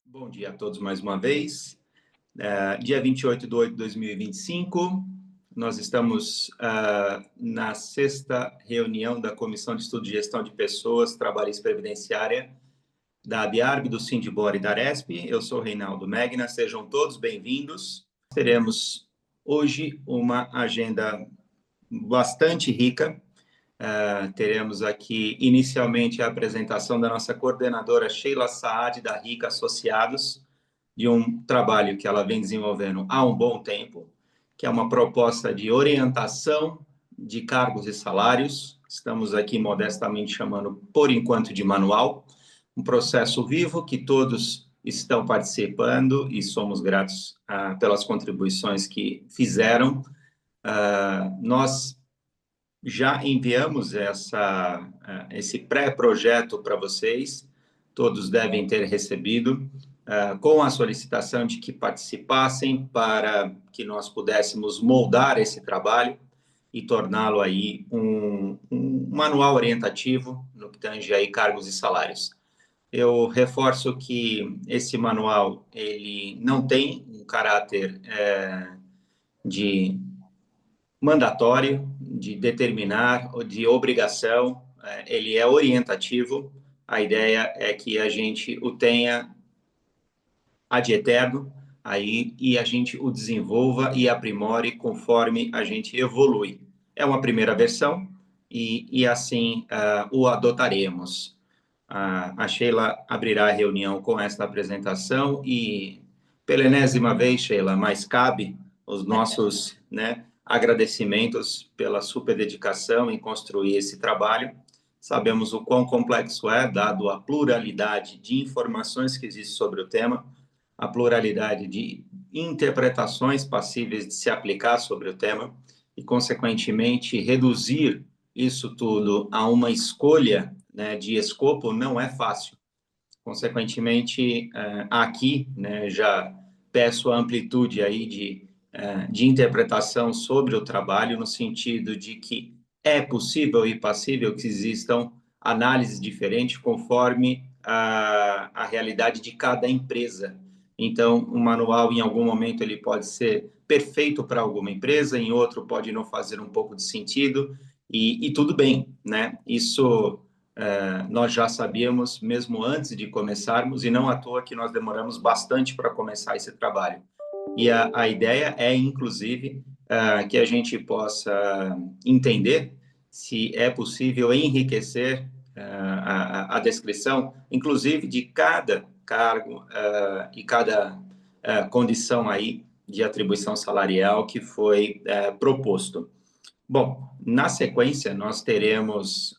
Bom dia a todos mais uma vez. Dia 28/8/2025, nós estamos na sexta reunião da Comissão de Estudo de Gestão de Pessoas, Trabalhista e Previdenciária da ABIARB, do Sindibor e da Aresp. Eu sou Reinaldo Megna, sejam todos bem-vindos. Teremos hoje uma agenda bastante rica. Teremos aqui, inicialmente, a apresentação da nossa coordenadora Sheila Saad, da RICA Associados, de um trabalho que ela vem desenvolvendo há um bom tempo, que é uma proposta de orientação de cargos e salários. Estamos aqui modestamente chamando, por enquanto, de manual, um processo vivo que todos estão participando e somos gratos pelas contribuições que fizeram. Nós já enviamos esse pré-projeto para vocês, todos devem ter recebido, com a solicitação de que participassem para que nós pudéssemos moldar esse trabalho e torná-lo aí um manual orientativo no que tange aí cargos e salários. Eu reforço que esse manual ele não tem um caráter de mandatório, de determinar, ou de obrigação, ele é orientativo. A ideia é que a gente o tenha ad eterno aí, e a gente o desenvolva e aprimore conforme a gente evolui. É uma primeira versão e assim o adotaremos. A Sheila abrirá a reunião com esta apresentação e, pela enésima vez, Sheila, mas cabe os nossos agradecimentos pela super dedicação em construir esse trabalho. Sabemos o quão complexo é, dado a pluralidade de informações que existe sobre o tema, a pluralidade de interpretações passíveis de se aplicar sobre o tema e, consequentemente, reduzir isso tudo a uma escolha de escopo não é fácil. Consequentemente, aqui já peço a amplitude aí de interpretação sobre o trabalho, no sentido de que é possível e passível que existam análises diferentes conforme a realidade de cada empresa. Então, o manual, em algum momento, ele pode ser perfeito para alguma empresa, em outro pode não fazer um pouco de sentido, e tudo bem, né? Isso nós já sabíamos mesmo antes de começarmos, e não à toa que nós demoramos bastante para começar esse trabalho. E a ideia é, inclusive, que a gente possa entender se é possível enriquecer a descrição, inclusive, de cada cargo e cada condição aí de atribuição salarial que foi proposto. Bom, na sequência, nós teremos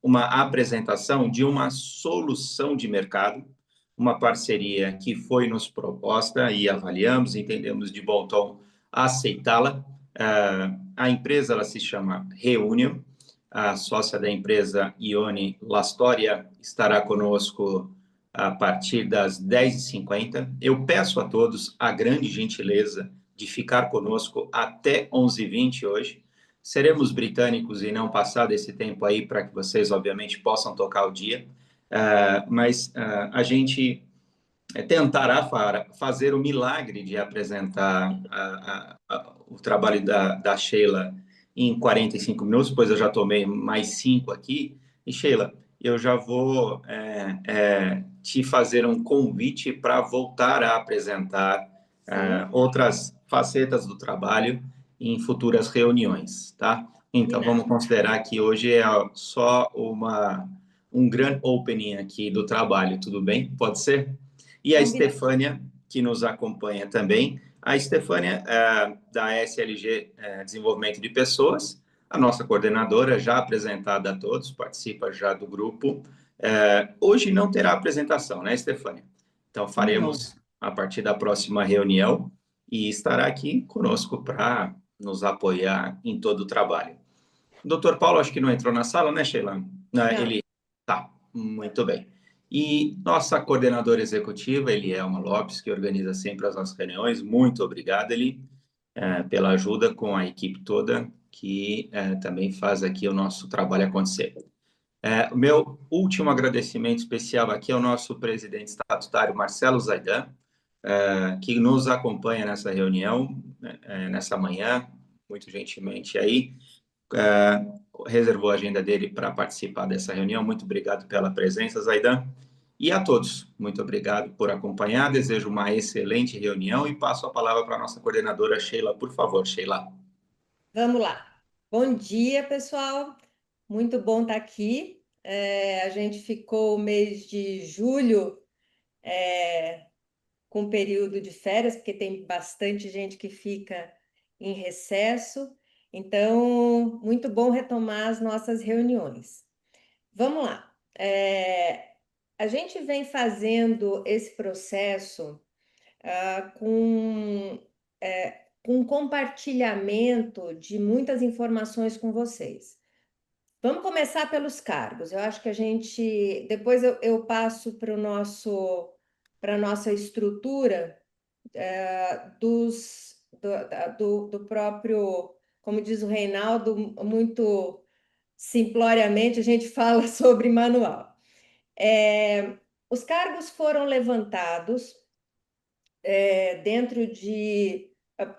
uma apresentação de uma solução de mercado, uma parceria que foi nos proposta e avaliamos, entendemos de bom tom aceitá-la. A empresa ela se chama Reunion, a sócia da empresa Ione Lastoria estará conosco a partir das 10h50. Eu peço a todos a grande gentileza de ficar conosco até 11h20 hoje. Seremos britânicos e não passar desse tempo aí para que vocês, obviamente, possam tocar o dia. Mas a gente tentará fazer o milagre de apresentar o trabalho da Sheila em 45 minutos, pois eu já tomei mais 5 aqui. E, Sheila, eu já vou te fazer um convite para voltar a apresentar outras facetas do trabalho em futuras reuniões, tá? Então, vamos considerar que hoje é só um grand opening aqui do trabalho, tudo bem? Pode ser? E a Estefânia, que nos acompanha também. A Estefânia, da SLG Desenvolvimento de Pessoas, a nossa coordenadora, já apresentada a todos, participa já do grupo. Hoje não terá apresentação, né, Estefânia? Então, faremos a partir da próxima reunião e estará aqui conosco para nos apoiar em todo o trabalho. O doutor Paulo, acho que não entrou na sala, né, Sheila? Ele tá, muito bem. E nossa coordenadora executiva, Elielma Lopes, que organiza sempre as nossas reuniões. Muito obrigado, Eli, pela ajuda com a equipe toda, que também faz aqui o nosso trabalho acontecer. O meu último agradecimento especial aqui é ao nosso presidente estatutário, Marcelo Zaidan, que nos acompanha nessa reunião, nessa manhã, muito gentilmente aí, reservou a agenda dele para participar dessa reunião. Muito obrigado pela presença, Zaidan. E a todos, muito obrigado por acompanhar. Desejo uma excelente reunião e passo a palavra para a nossa coordenadora, Sheila. Por favor, Sheila. Vamos lá. Bom dia, pessoal. Muito bom estar aqui. A gente ficou o mês de julho com período de férias, porque tem bastante gente que fica em recesso. Então, muito bom retomar as nossas reuniões. Vamos lá. A gente vem fazendo esse processo com compartilhamento de muitas informações com vocês. Vamos começar pelos cargos. Eu acho que a gente. Depois eu passo para a nossa estrutura do próprio, como diz o Reinaldo, muito simploriamente, a gente fala sobre manual. Os cargos foram levantados dentro de.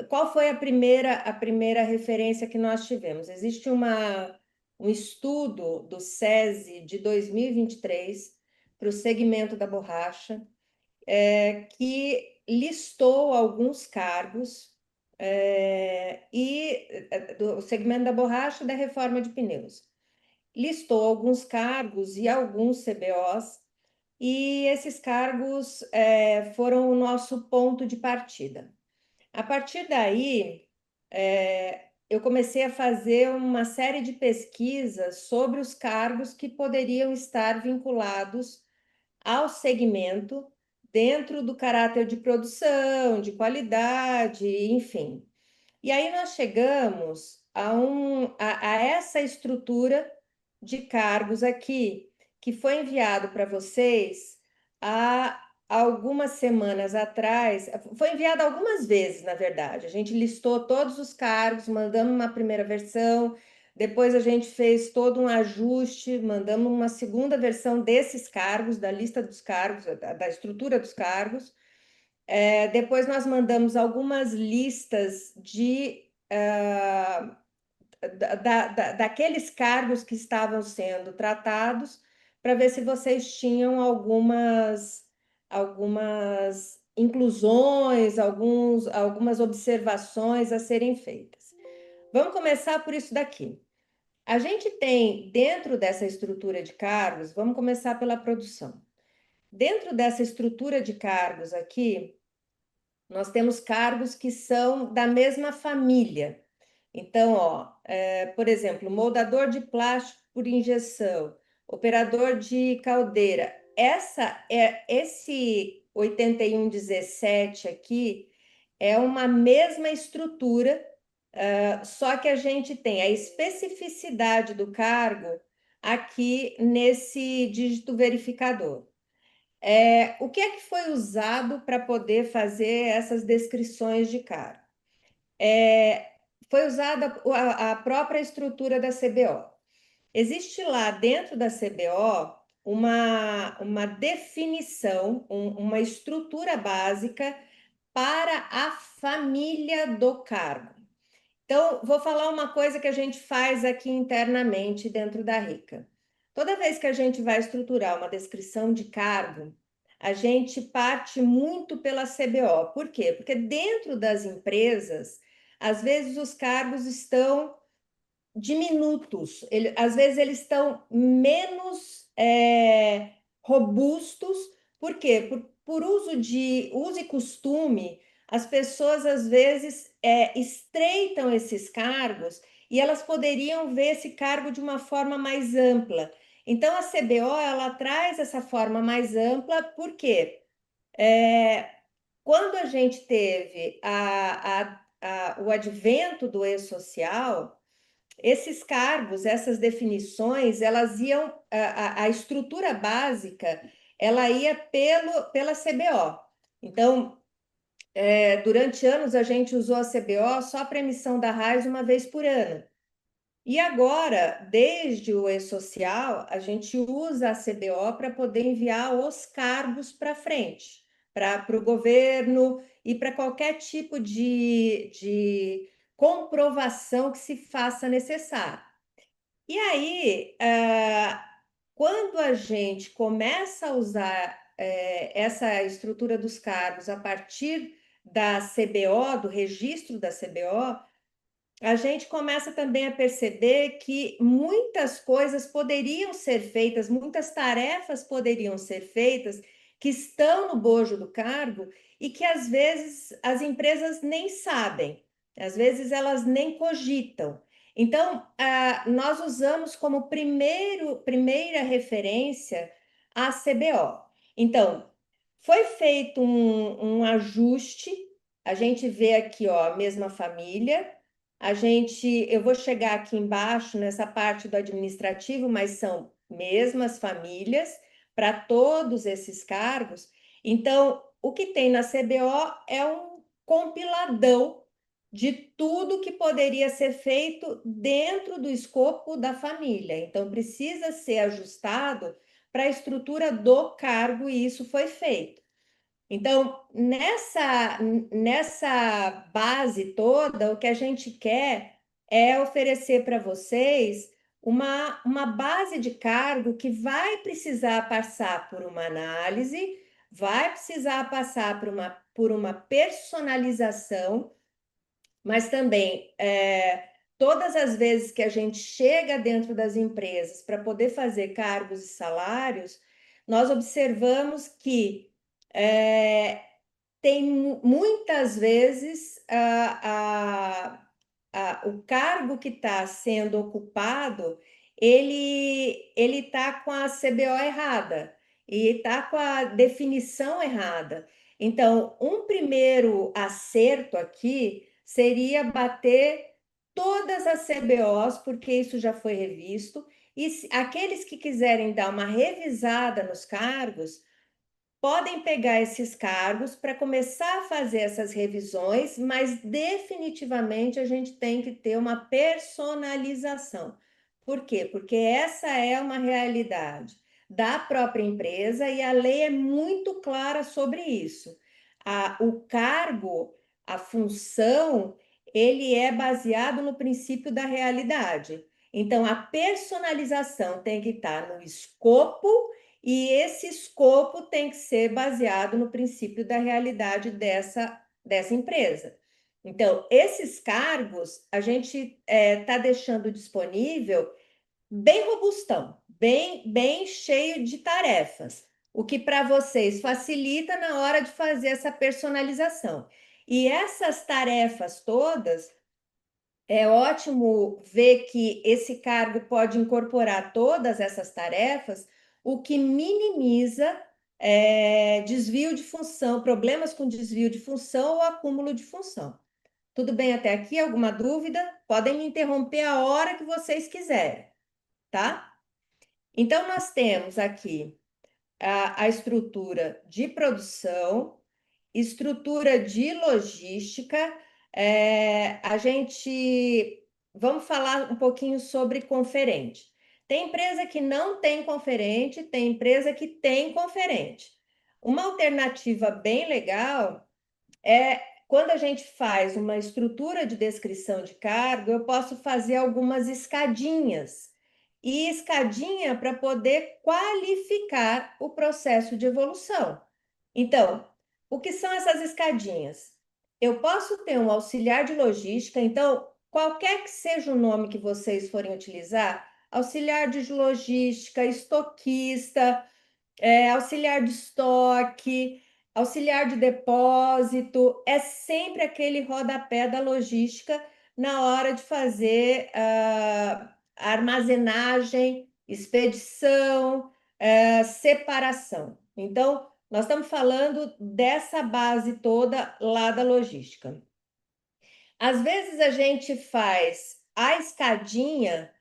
Qual foi a primeira referência que nós tivemos? Existe um estudo do SESI de 2023 para o segmento da borracha, que listou alguns cargos do segmento da borracha e da reforma de pneus. Listou alguns cargos e alguns CBOs, e esses cargos foram o nosso ponto de partida. A partir daí, eu comecei a fazer uma série de pesquisas sobre os cargos que poderiam estar vinculados ao segmento, dentro do caráter de produção, de qualidade, enfim. E aí nós chegamos a essa estrutura de cargos aqui, que foi enviado para vocês há algumas semanas atrás. Foi enviado algumas vezes, na verdade. A gente listou todos os cargos, mandamos uma primeira versão, depois a gente fez todo um ajuste, mandamos uma segunda versão desses cargos, da lista dos cargos, da estrutura dos cargos. Depois nós mandamos algumas listas daqueles cargos que estavam sendo tratados, para ver se vocês tinham algumas inclusões, algumas observações a serem feitas. Vamos começar por isso daqui. A gente tem, dentro dessa estrutura de cargos, vamos começar pela produção. Dentro dessa estrutura de cargos aqui, nós temos cargos que são da mesma família. Então, por exemplo, moldador de plástico por injeção, operador de caldeira. Esse 8117 aqui é uma mesma estrutura, só que a gente tem a especificidade do cargo aqui nesse dígito verificador. O que é que foi usado para poder fazer essas descrições de cargo? Foi usada a própria estrutura da CBO. Existe lá dentro da CBO uma definição, uma estrutura básica para a família do cargo. Então, vou falar uma coisa que a gente faz aqui internamente dentro da RICA. Toda vez que a gente vai estruturar uma descrição de cargo, a gente parte muito pela CBO. Por quê? Porque dentro das empresas, às vezes os cargos estão diminutos, às vezes eles estão menos robustos. Por quê? Por uso e costume, as pessoas às vezes estreitam esses cargos e elas poderiam ver esse cargo de uma forma mais ampla. Então, a CBO ela traz essa forma mais ampla, porque quando a gente teve o advento do e-social, esses cargos, essas definições, elas iam, a estrutura básica, ela ia pela CBO. Então, durante anos a gente usou a CBO só para emissão da RAIS uma vez por ano. E agora, desde o E-Social, a gente usa a CBO para poder enviar os cargos para frente, para o governo e para qualquer tipo de comprovação que se faça necessário. E aí, quando a gente começa a usar essa estrutura dos cargos a partir da CBO, do registro da CBO, a gente começa também a perceber que muitas coisas poderiam ser feitas, muitas tarefas poderiam ser feitas que estão no bojo do cargo e que às vezes as empresas nem sabem, às vezes elas nem cogitam. Então, nós usamos como primeira referência a CBO. Então, foi feito um ajuste, a gente vê aqui, ó, a mesma família. Eu vou chegar aqui embaixo nessa parte do administrativo, mas são mesmas famílias para todos esses cargos. Então, o que tem na CBO é um compiladão de tudo que poderia ser feito dentro do escopo da família. Então, precisa ser ajustado para a estrutura do cargo, e isso foi feito. Então, nessa base toda, o que a gente quer é oferecer para vocês uma base de cargo que vai precisar passar por uma análise, vai precisar passar por uma personalização, mas também todas as vezes que a gente chega dentro das empresas para poder fazer cargos e salários, nós observamos que é, tem muitas vezes o cargo que está sendo ocupado, ele está com a CBO errada e está com a definição errada. Então, um primeiro acerto aqui seria bater todas as CBOs, porque isso já foi revisto, e aqueles que quiserem dar uma revisada nos cargos, podem pegar esses cargos para começar a fazer essas revisões, mas definitivamente a gente tem que ter uma personalização. Por quê? Porque essa é uma realidade da própria empresa e a lei é muito clara sobre isso. O cargo, a função, ele é baseado no princípio da realidade. Então, a personalização tem que estar no escopo e esse escopo tem que ser baseado no princípio da realidade dessa empresa. Então, esses cargos a gente está deixando disponível bem robustão, bem cheio de tarefas, o que para vocês facilita na hora de fazer essa personalização. E essas tarefas todas, é ótimo ver que esse cargo pode incorporar todas essas tarefas, o que minimiza desvio de função, problemas com desvio de função ou acúmulo de função. Tudo bem até aqui? Alguma dúvida? Podem me interromper a hora que vocês quiserem, tá? Então, nós temos aqui a estrutura de produção, estrutura de logística. A gente vamos falar um pouquinho sobre conferente. Tem empresa que não tem conferente, tem empresa que tem conferente. Uma alternativa bem legal é quando a gente faz uma estrutura de descrição de cargo, eu posso fazer algumas escadinhas. E escadinha para poder qualificar o processo de evolução. Então, o que são essas escadinhas? Eu posso ter um auxiliar de logística, então, qualquer que seja o nome que vocês forem utilizar, auxiliar de logística, estoquista, auxiliar de estoque, auxiliar de depósito, é sempre aquele rodapé da logística na hora de fazer armazenagem, expedição, separação. Então, nós estamos falando dessa base toda lá da logística. Às vezes a gente faz a escadinha,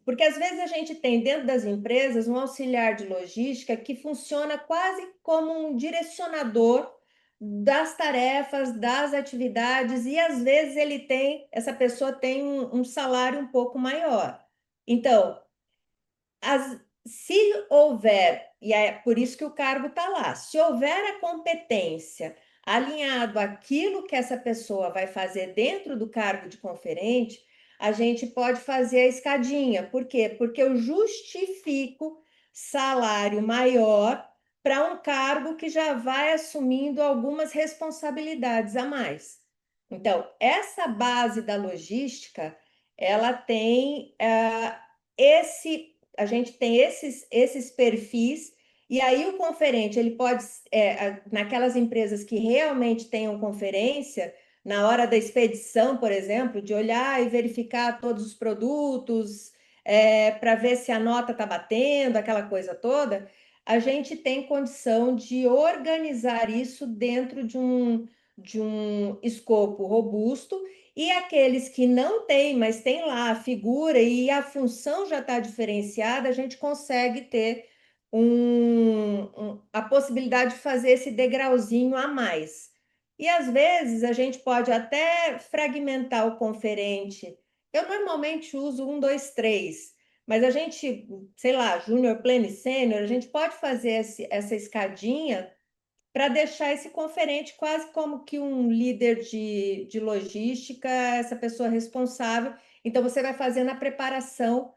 porque às vezes a gente tem dentro das empresas um auxiliar de logística que funciona quase como um direcionador das tarefas, das atividades, e às vezes essa pessoa tem um salário um pouco maior. Então, se houver, e é por isso que o cargo está lá, se houver a competência alinhado àquilo que essa pessoa vai fazer dentro do cargo de conferente, a gente pode fazer a escadinha. Por quê? Porque eu justifico salário maior para um cargo que já vai assumindo algumas responsabilidades a mais. Então, essa base da logística, ela tem a gente tem esses perfis, e aí o conferente, ele pode, naquelas empresas que realmente tenham conferência, na hora da expedição, por exemplo, de olhar e verificar todos os produtos, para ver se a nota está batendo, aquela coisa toda, a gente tem condição de organizar isso dentro de um escopo robusto, e aqueles que não têm, mas tem lá a figura e a função já está diferenciada, a gente consegue ter a possibilidade de fazer esse degrauzinho a mais. E às vezes a gente pode até fragmentar o conferente. Eu normalmente uso 1, 2, 3, mas a gente, sei lá, júnior, pleno e sênior, a gente pode fazer essa escadinha para deixar esse conferente quase como que um líder de logística, essa pessoa responsável. Então, você vai fazendo a preparação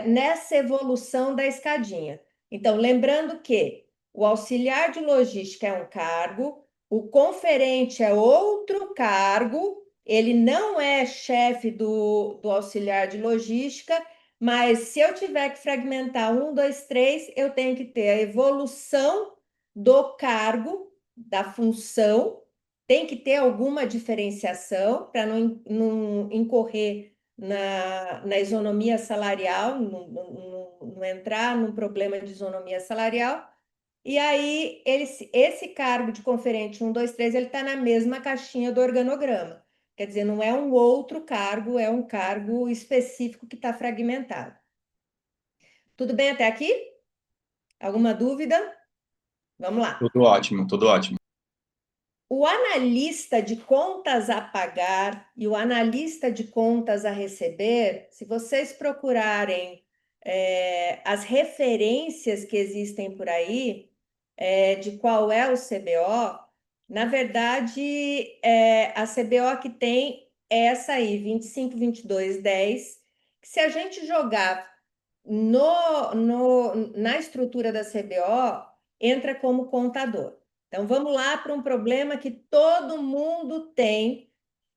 nessa evolução da escadinha. Então, lembrando que o auxiliar de logística é um cargo, o conferente é outro cargo, ele não é chefe do auxiliar de logística, mas se eu tiver que fragmentar 1, 2, 3, eu tenho que ter a evolução do cargo, da função, tem que ter alguma diferenciação para não incorrer na isonomia salarial, não entrar num problema de isonomia salarial. E aí, esse cargo de conferente 1, 2, 3, ele está na mesma caixinha do organograma. Quer dizer, não é um outro cargo, é um cargo específico que está fragmentado. Tudo bem até aqui? Alguma dúvida? Vamos lá. Tudo ótimo, tudo ótimo. O analista de contas a pagar e o analista de contas a receber, se vocês procurarem as referências que existem por aí, de qual é o CBO, na verdade, a CBO que tem é essa aí, 252210, que se a gente jogar na estrutura da CBO, entra como contador. Então, vamos lá para um problema que todo mundo tem,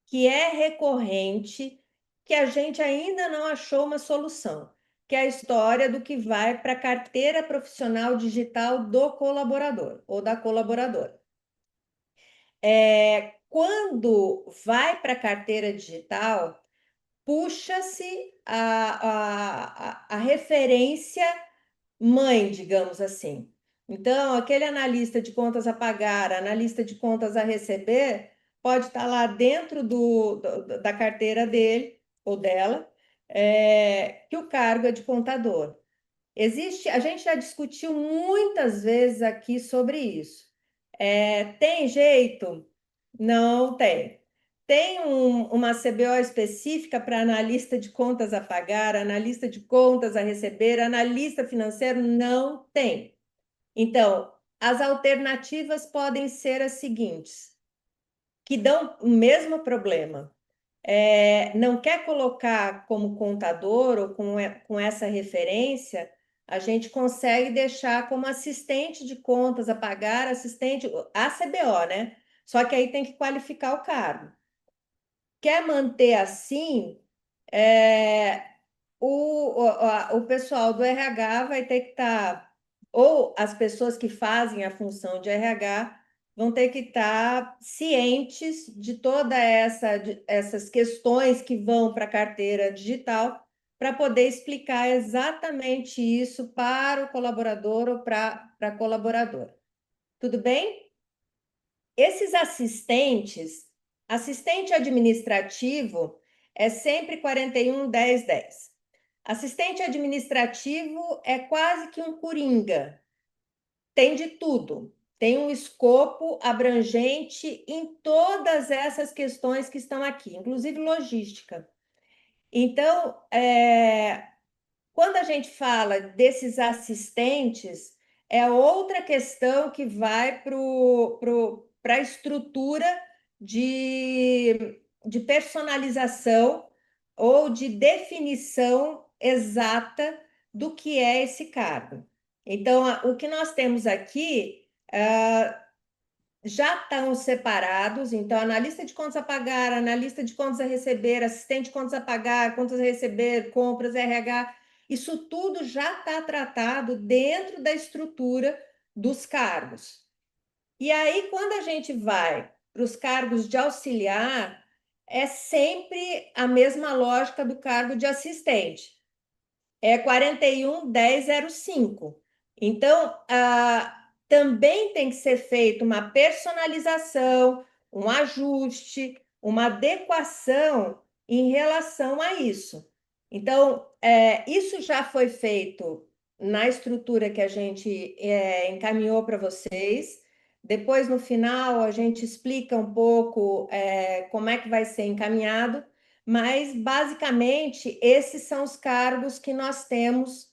que é recorrente, que a gente ainda não achou uma solução, que é a história do que vai para a carteira profissional digital do colaborador ou da colaboradora. Quando vai para a carteira digital, puxa-se a referência mãe, digamos assim. Então, aquele analista de contas a pagar, analista de contas a receber, pode estar lá dentro da carteira dele ou dela, que o cargo é de contador. A gente já discutiu muitas vezes aqui sobre isso. Tem jeito? Não tem. Tem uma CBO específica para analista de contas a pagar, analista de contas a receber, analista financeiro? Não tem. Então, as alternativas podem ser as seguintes, que dão o mesmo problema. Não quer colocar como contador ou com essa referência, a gente consegue deixar como assistente de contas a pagar, assistente, a CBO, né? Só que aí tem que qualificar o cargo. Quer manter assim, o pessoal do RH vai ter que estar, ou as pessoas que fazem a função de RH vão ter que estar cientes de essas questões que vão para a carteira digital, para poder explicar exatamente isso para o colaborador ou para a colaboradora. Tudo bem? Esses assistente administrativo é sempre 41, 10, 10. Assistente administrativo é quase que um coringa, tem de tudo. tem um escopo abrangente em todas essas questões que estão aqui, inclusive logística. Então, quando a gente fala desses assistentes, é outra questão que vai para a estrutura de personalização ou de definição exata do que é esse cargo. Então, o que nós temos aqui já estão separados, então, analista de contas a pagar, analista de contas a receber, assistente de contas a pagar, contas a receber, compras, RH, isso tudo já está tratado dentro da estrutura dos cargos. E aí, quando a gente vai para os cargos de auxiliar, é sempre a mesma lógica do cargo de assistente. É 41.10.05. Então, também tem que ser feita uma personalização, um ajuste, uma adequação em relação a isso. Então, isso já foi feito na estrutura que a gente encaminhou para vocês. Depois, no final, a gente explica um pouco como é que vai ser encaminhado, mas basicamente esses são os cargos que nós temos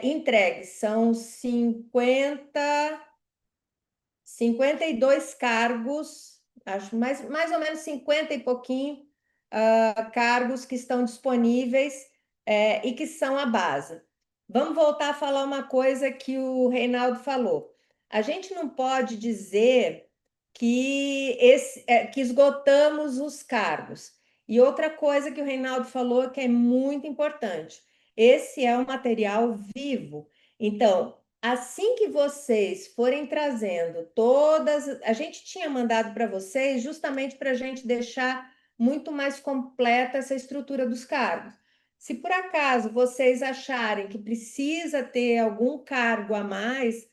entregues. São 52 cargos, acho mais ou menos 50 e pouquinho cargos que estão disponíveis e que são a base. Vamos voltar a falar uma coisa que o Reinaldo falou. A gente não pode dizer que esgotamos os cargos. E outra coisa que o Reinaldo falou que é muito importante: esse é um material vivo. Então, assim que vocês forem trazendo todas, a gente tinha mandado para vocês justamente para a gente deixar muito mais completa essa estrutura dos cargos. Se por acaso vocês acharem que precisa ter algum cargo a mais,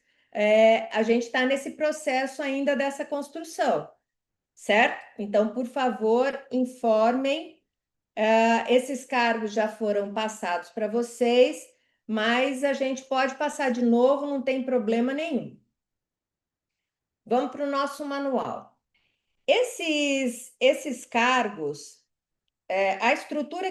a gente está nesse processo ainda dessa construção, certo? Então, por favor, informem. Esses cargos já foram passados para vocês, mas a gente pode passar de novo, não tem problema nenhum. Vamos para o nosso manual. Esses cargos, a estrutura,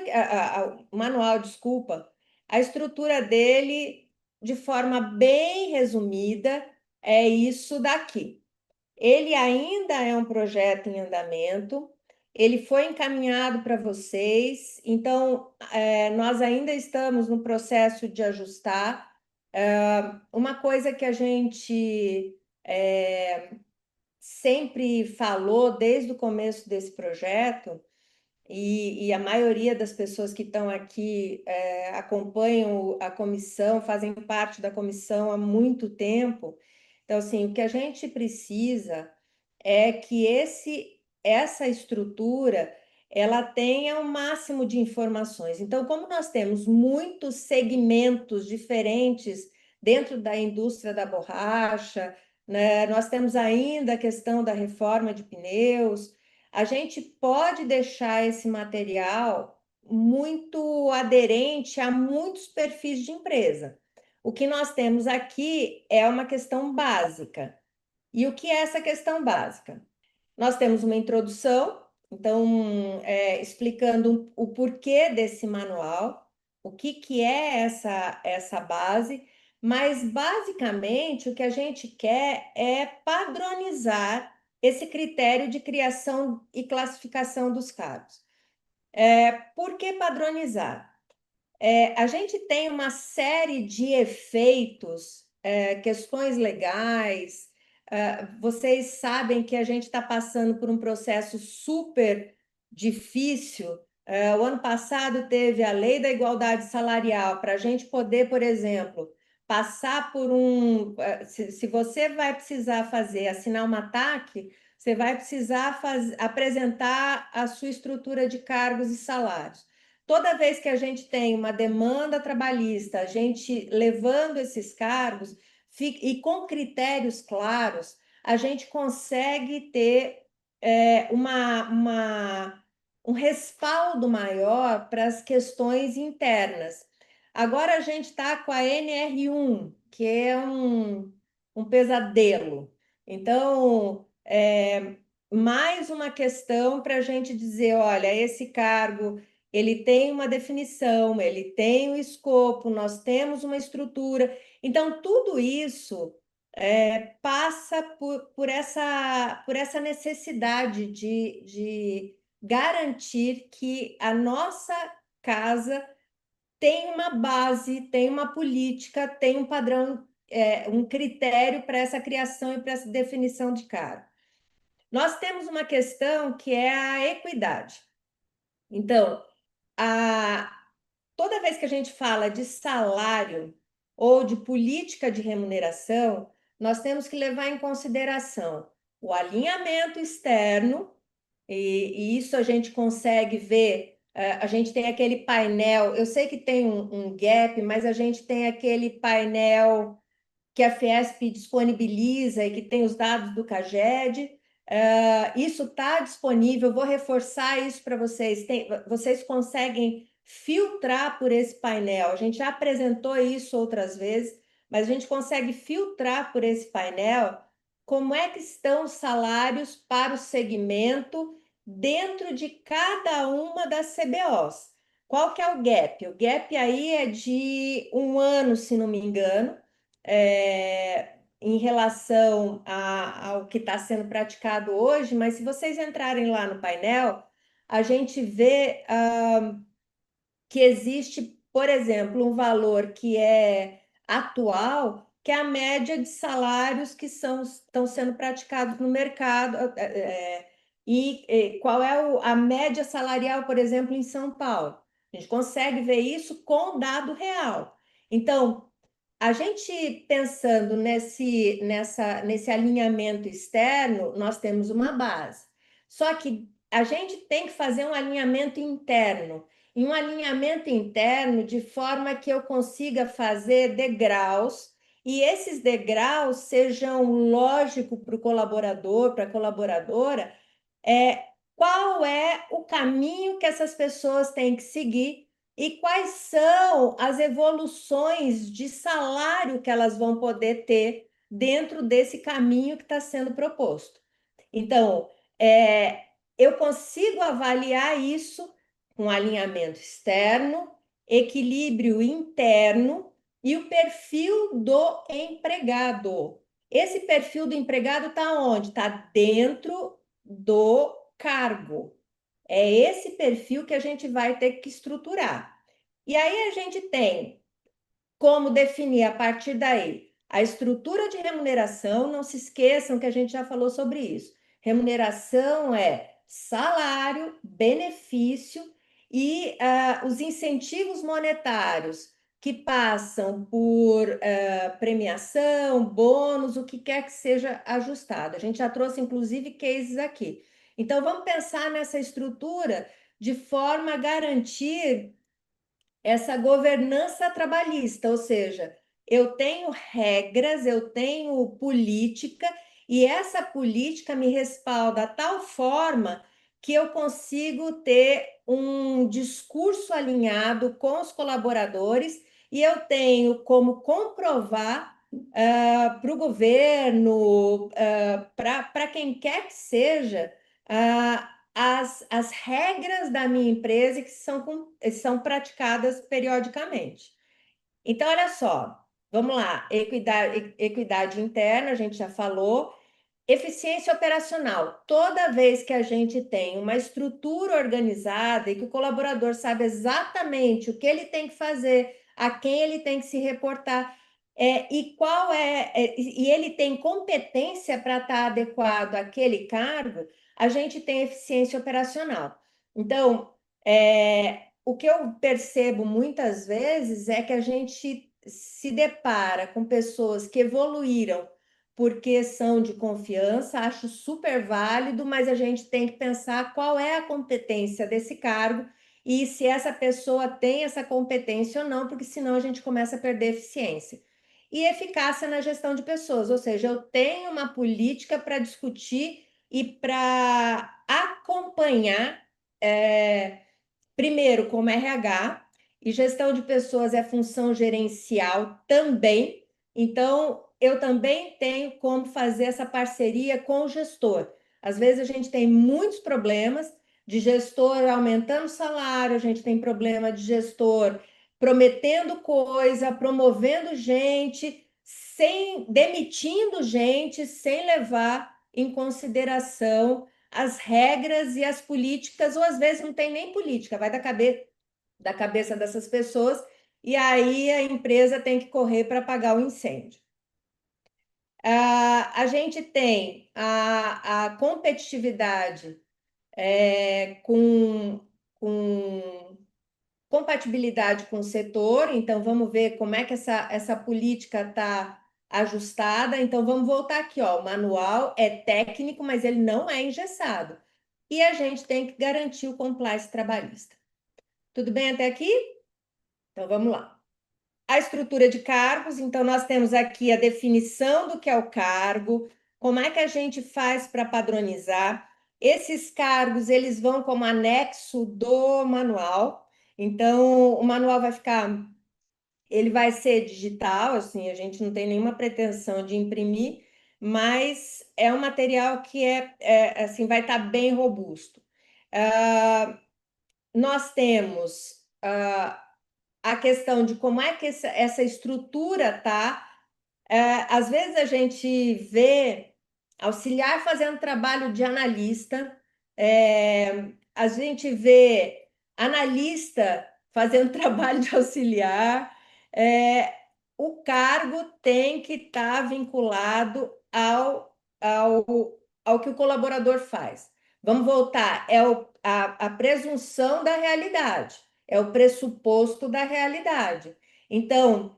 o manual, desculpa, a estrutura dele, de forma bem resumida, é isso daqui. Ele ainda é um projeto em andamento, ele foi encaminhado para vocês, então nós ainda estamos no processo de ajustar. Uma coisa que a gente sempre falou desde o começo desse projeto, e a maioria das pessoas que estão aqui acompanham a comissão, fazem parte da comissão há muito tempo. Então, assim, o que a gente precisa é que essa estrutura ela tenha o máximo de informações. Então, como nós temos muitos segmentos diferentes dentro da indústria da borracha, né, nós temos ainda a questão da reforma de pneus, a gente pode deixar esse material muito aderente a muitos perfis de empresa. O que nós temos aqui é uma questão básica. E o que é essa questão básica? Nós temos uma introdução, então, explicando o porquê desse manual, o que é essa base, mas basicamente o que a gente quer é padronizar esse critério de criação e classificação dos cargos. Por que padronizar? A gente tem uma série de efeitos, questões legais. Vocês sabem que a gente está passando por um processo super difícil. O ano passado teve a Lei da Igualdade Salarial, para a gente poder, por exemplo, passar por se você vai precisar assinar uma TAC, você vai precisar apresentar a sua estrutura de cargos e salários. Toda vez que a gente tem uma demanda trabalhista, a gente levando esses cargos e com critérios claros, a gente consegue ter um respaldo maior para as questões internas. Agora a gente está com a NR1, que é um pesadelo. Então, mais uma questão para a gente dizer, olha, esse cargo ele tem uma definição, ele tem um escopo, nós temos uma estrutura. Então, tudo isso passa por essa necessidade de garantir que a nossa casa tem uma base, tem uma política, tem um padrão, um critério para essa criação e para essa definição de cargo. Nós temos uma questão que é a equidade. Então, toda vez que a gente fala de salário ou de política de remuneração, nós temos que levar em consideração o alinhamento externo, e isso a gente consegue ver. A gente tem aquele painel, eu sei que tem um gap, mas a gente tem aquele painel que a Fiesp disponibiliza e que tem os dados do CAGED. Isso está disponível, vou reforçar isso para vocês. Vocês conseguem filtrar por esse painel. A gente já apresentou isso outras vezes, mas a gente consegue filtrar por esse painel como é que estão os salários para o segmento dentro de cada uma das CBOs. Qual que é o gap? O gap aí é de 1 ano, se não me engano, em relação ao que está sendo praticado hoje, mas se vocês entrarem lá no painel, a gente vê que existe, por exemplo, um valor que é atual, que é a média de salários que estão sendo praticados no mercado, e qual é a média salarial, por exemplo, em São Paulo. A gente consegue ver isso com dado real. Então, a gente pensando nesse alinhamento externo, nós temos uma base. Só que a gente tem que fazer um alinhamento interno, e um alinhamento interno de forma que eu consiga fazer degraus, e esses degraus sejam lógicos para o colaborador, para a colaboradora, qual é o caminho que essas pessoas têm que seguir e quais são as evoluções de salário que elas vão poder ter dentro desse caminho que está sendo proposto. Então, eu consigo avaliar isso com alinhamento externo, equilíbrio interno e o perfil do empregado. Esse perfil do empregado está onde? Está dentro do cargo. É esse perfil que a gente vai ter que estruturar. E aí a gente tem como definir a partir daí a estrutura de remuneração. Não se esqueçam que a gente já falou sobre isso. Remuneração é salário, benefício e os incentivos monetários que passam por premiação, bônus, o que quer que seja ajustado. A gente já trouxe, inclusive, cases aqui. Então, vamos pensar nessa estrutura de forma a garantir essa governança trabalhista, ou seja, eu tenho regras, eu tenho política, e essa política me respalda de tal forma que eu consigo ter um discurso alinhado com os colaboradores, e eu tenho como comprovar para o governo, para quem quer que seja, as regras da minha empresa que são praticadas periodicamente. Então, olha só, vamos lá: equidade interna, a gente já falou. Eficiência operacional. Toda vez que a gente tem uma estrutura organizada e que o colaborador sabe exatamente o que ele tem que fazer, a quem ele tem que se reportar, e ele tem competência para estar adequado àquele cargo, a gente tem eficiência operacional. Então, o que eu percebo muitas vezes é que a gente se depara com pessoas que evoluíram porque são de confiança, acho super válido, mas a gente tem que pensar qual é a competência desse cargo e se essa pessoa tem essa competência ou não, porque senão a gente começa a perder eficiência. E eficácia na gestão de pessoas, ou seja, eu tenho uma política para discutir e para acompanhar, primeiro, como RH, e gestão de pessoas é função gerencial também. Então, eu também tenho como fazer essa parceria com o gestor. Às vezes a gente tem muitos problemas de gestor aumentando o salário, a gente tem problema de gestor prometendo coisa, promovendo gente, sem demitindo gente, sem levar em consideração as regras e as políticas, ou às vezes não tem nem política, vai da cabeça dessas pessoas, e aí a empresa tem que correr para apagar o incêndio. A gente tem a competitividade com compatibilidade com o setor, então vamos ver como é que essa política está ajustada. Então vamos voltar aqui, ó, o manual é técnico, mas ele não é engessado. E a gente tem que garantir o compliance trabalhista. Tudo bem até aqui? Então vamos lá. A estrutura de cargos, então nós temos aqui a definição do que é o cargo, como é que a gente faz para padronizar. Esses cargos, eles vão como anexo do manual. Então, o manual ele vai ser digital, assim, a gente não tem nenhuma pretensão de imprimir, mas é um material que assim, vai estar bem robusto. Nós temos a questão de como é que essa estrutura está. Às vezes a gente vê auxiliar fazendo trabalho de analista, a gente vê analista fazendo trabalho de auxiliar. O cargo tem que estar vinculado ao que o colaborador faz. Vamos voltar, a presunção da realidade, é o pressuposto da realidade. Então,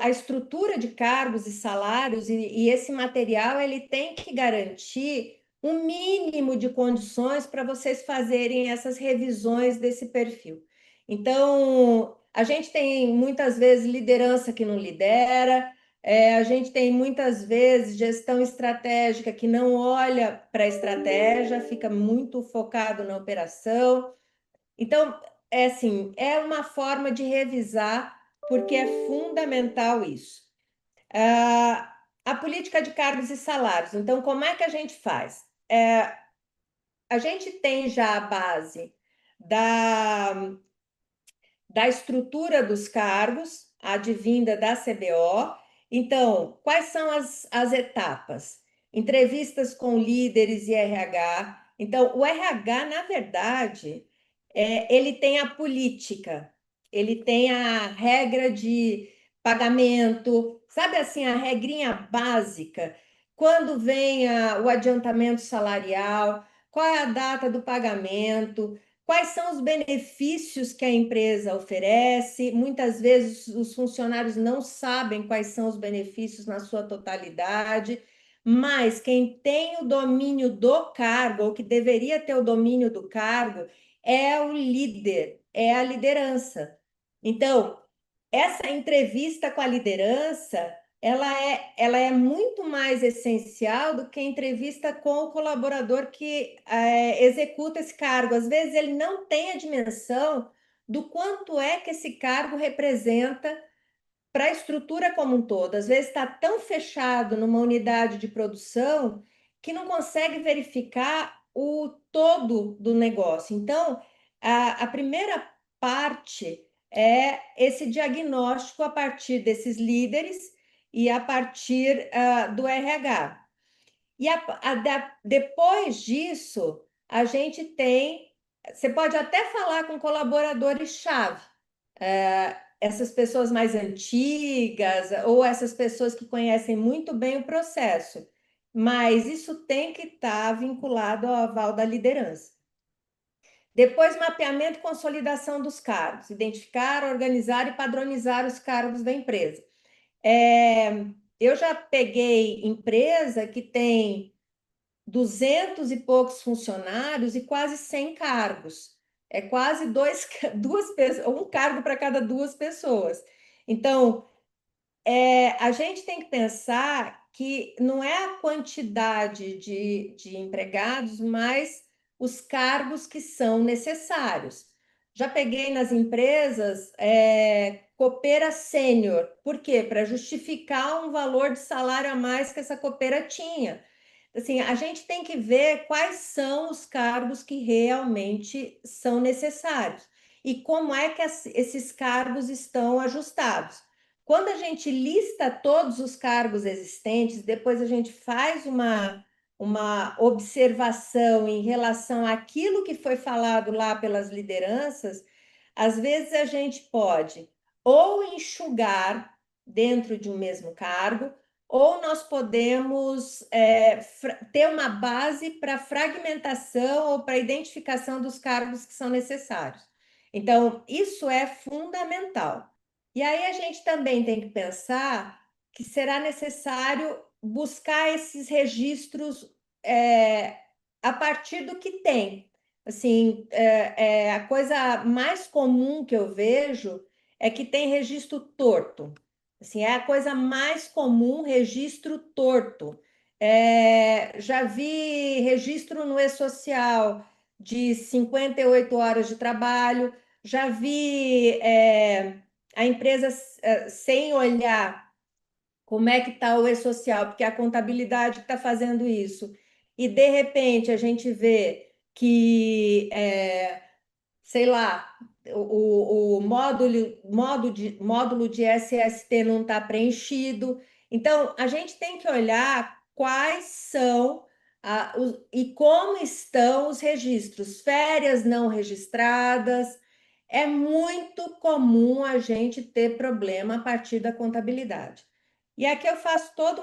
a estrutura de cargos e salários e esse material ele tem que garantir um mínimo de condições para vocês fazerem essas revisões desse perfil. Então, a gente tem muitas vezes liderança que não lidera, a gente tem muitas vezes gestão estratégica que não olha para a estratégia, fica muito focado na operação. Então, assim, é uma forma de revisar, porque é fundamental isso. A política de cargos e salários. Então, como é que a gente faz? A gente tem já a base da estrutura dos cargos, advinda da CBO. Então, quais são as etapas? Entrevistas com líderes e RH. Então, o RH, na verdade, ele tem a política, ele tem a regra de pagamento, sabe assim, a regrinha básica, quando vem o adiantamento salarial, qual é a data do pagamento, quais são os benefícios que a empresa oferece. Muitas vezes os funcionários não sabem quais são os benefícios na sua totalidade, mas quem tem o domínio do cargo, ou que deveria ter o domínio do cargo, é o líder, é a liderança. Então, essa entrevista com a liderança, ela é muito mais essencial do que a entrevista com o colaborador que executa esse cargo. Às vezes ele não tem a dimensão do quanto é que esse cargo representa para a estrutura como um todo. Às vezes está tão fechado numa unidade de produção que não consegue verificar o todo do negócio. Então, a primeira parte é esse diagnóstico a partir desses líderes e a partir do RH. E depois disso, a gente tem. Você pode até falar com colaboradores-chave, essas pessoas mais antigas ou essas pessoas que conhecem muito bem o processo, mas isso tem que estar vinculado ao aval da liderança. Depois, mapeamento e consolidação dos cargos, identificar, organizar e padronizar os cargos da empresa. Eu já peguei empresa que tem 200 e poucos funcionários e quase 100 cargos. É quase duas pessoas, um cargo para cada duas pessoas. Então, a gente tem que pensar que não é a quantidade de empregados, mas os cargos que são necessários. já peguei nas empresas copeira sênior. Por quê? Para justificar um valor de salário a mais que essa copeira tinha. Assim, a gente tem que ver quais são os cargos que realmente são necessários e como é que esses cargos estão ajustados. Quando a gente lista todos os cargos existentes, depois a gente faz uma observação em relação àquilo que foi falado lá pelas lideranças, às vezes a gente pode ou enxugar dentro de um mesmo cargo, ou nós podemos ter uma base para fragmentação ou para identificação dos cargos que são necessários. Então, isso é fundamental. E aí a gente também tem que pensar que será necessário buscar esses registros a partir do que tem. Assim, a coisa mais comum que eu vejo é que tem registro torto. Assim, é a coisa mais comum, registro torto. Já vi registro no e-social de 58 horas de trabalho, já vi a empresa sem olhar como é que está o e-social, porque a contabilidade está fazendo isso. E, de repente, a gente vê que, sei lá, o módulo de SST não está preenchido. Então, a gente tem que olhar quais são e como estão os registros, férias não registradas. É muito comum a gente ter problema a partir da contabilidade. E aqui eu faço toda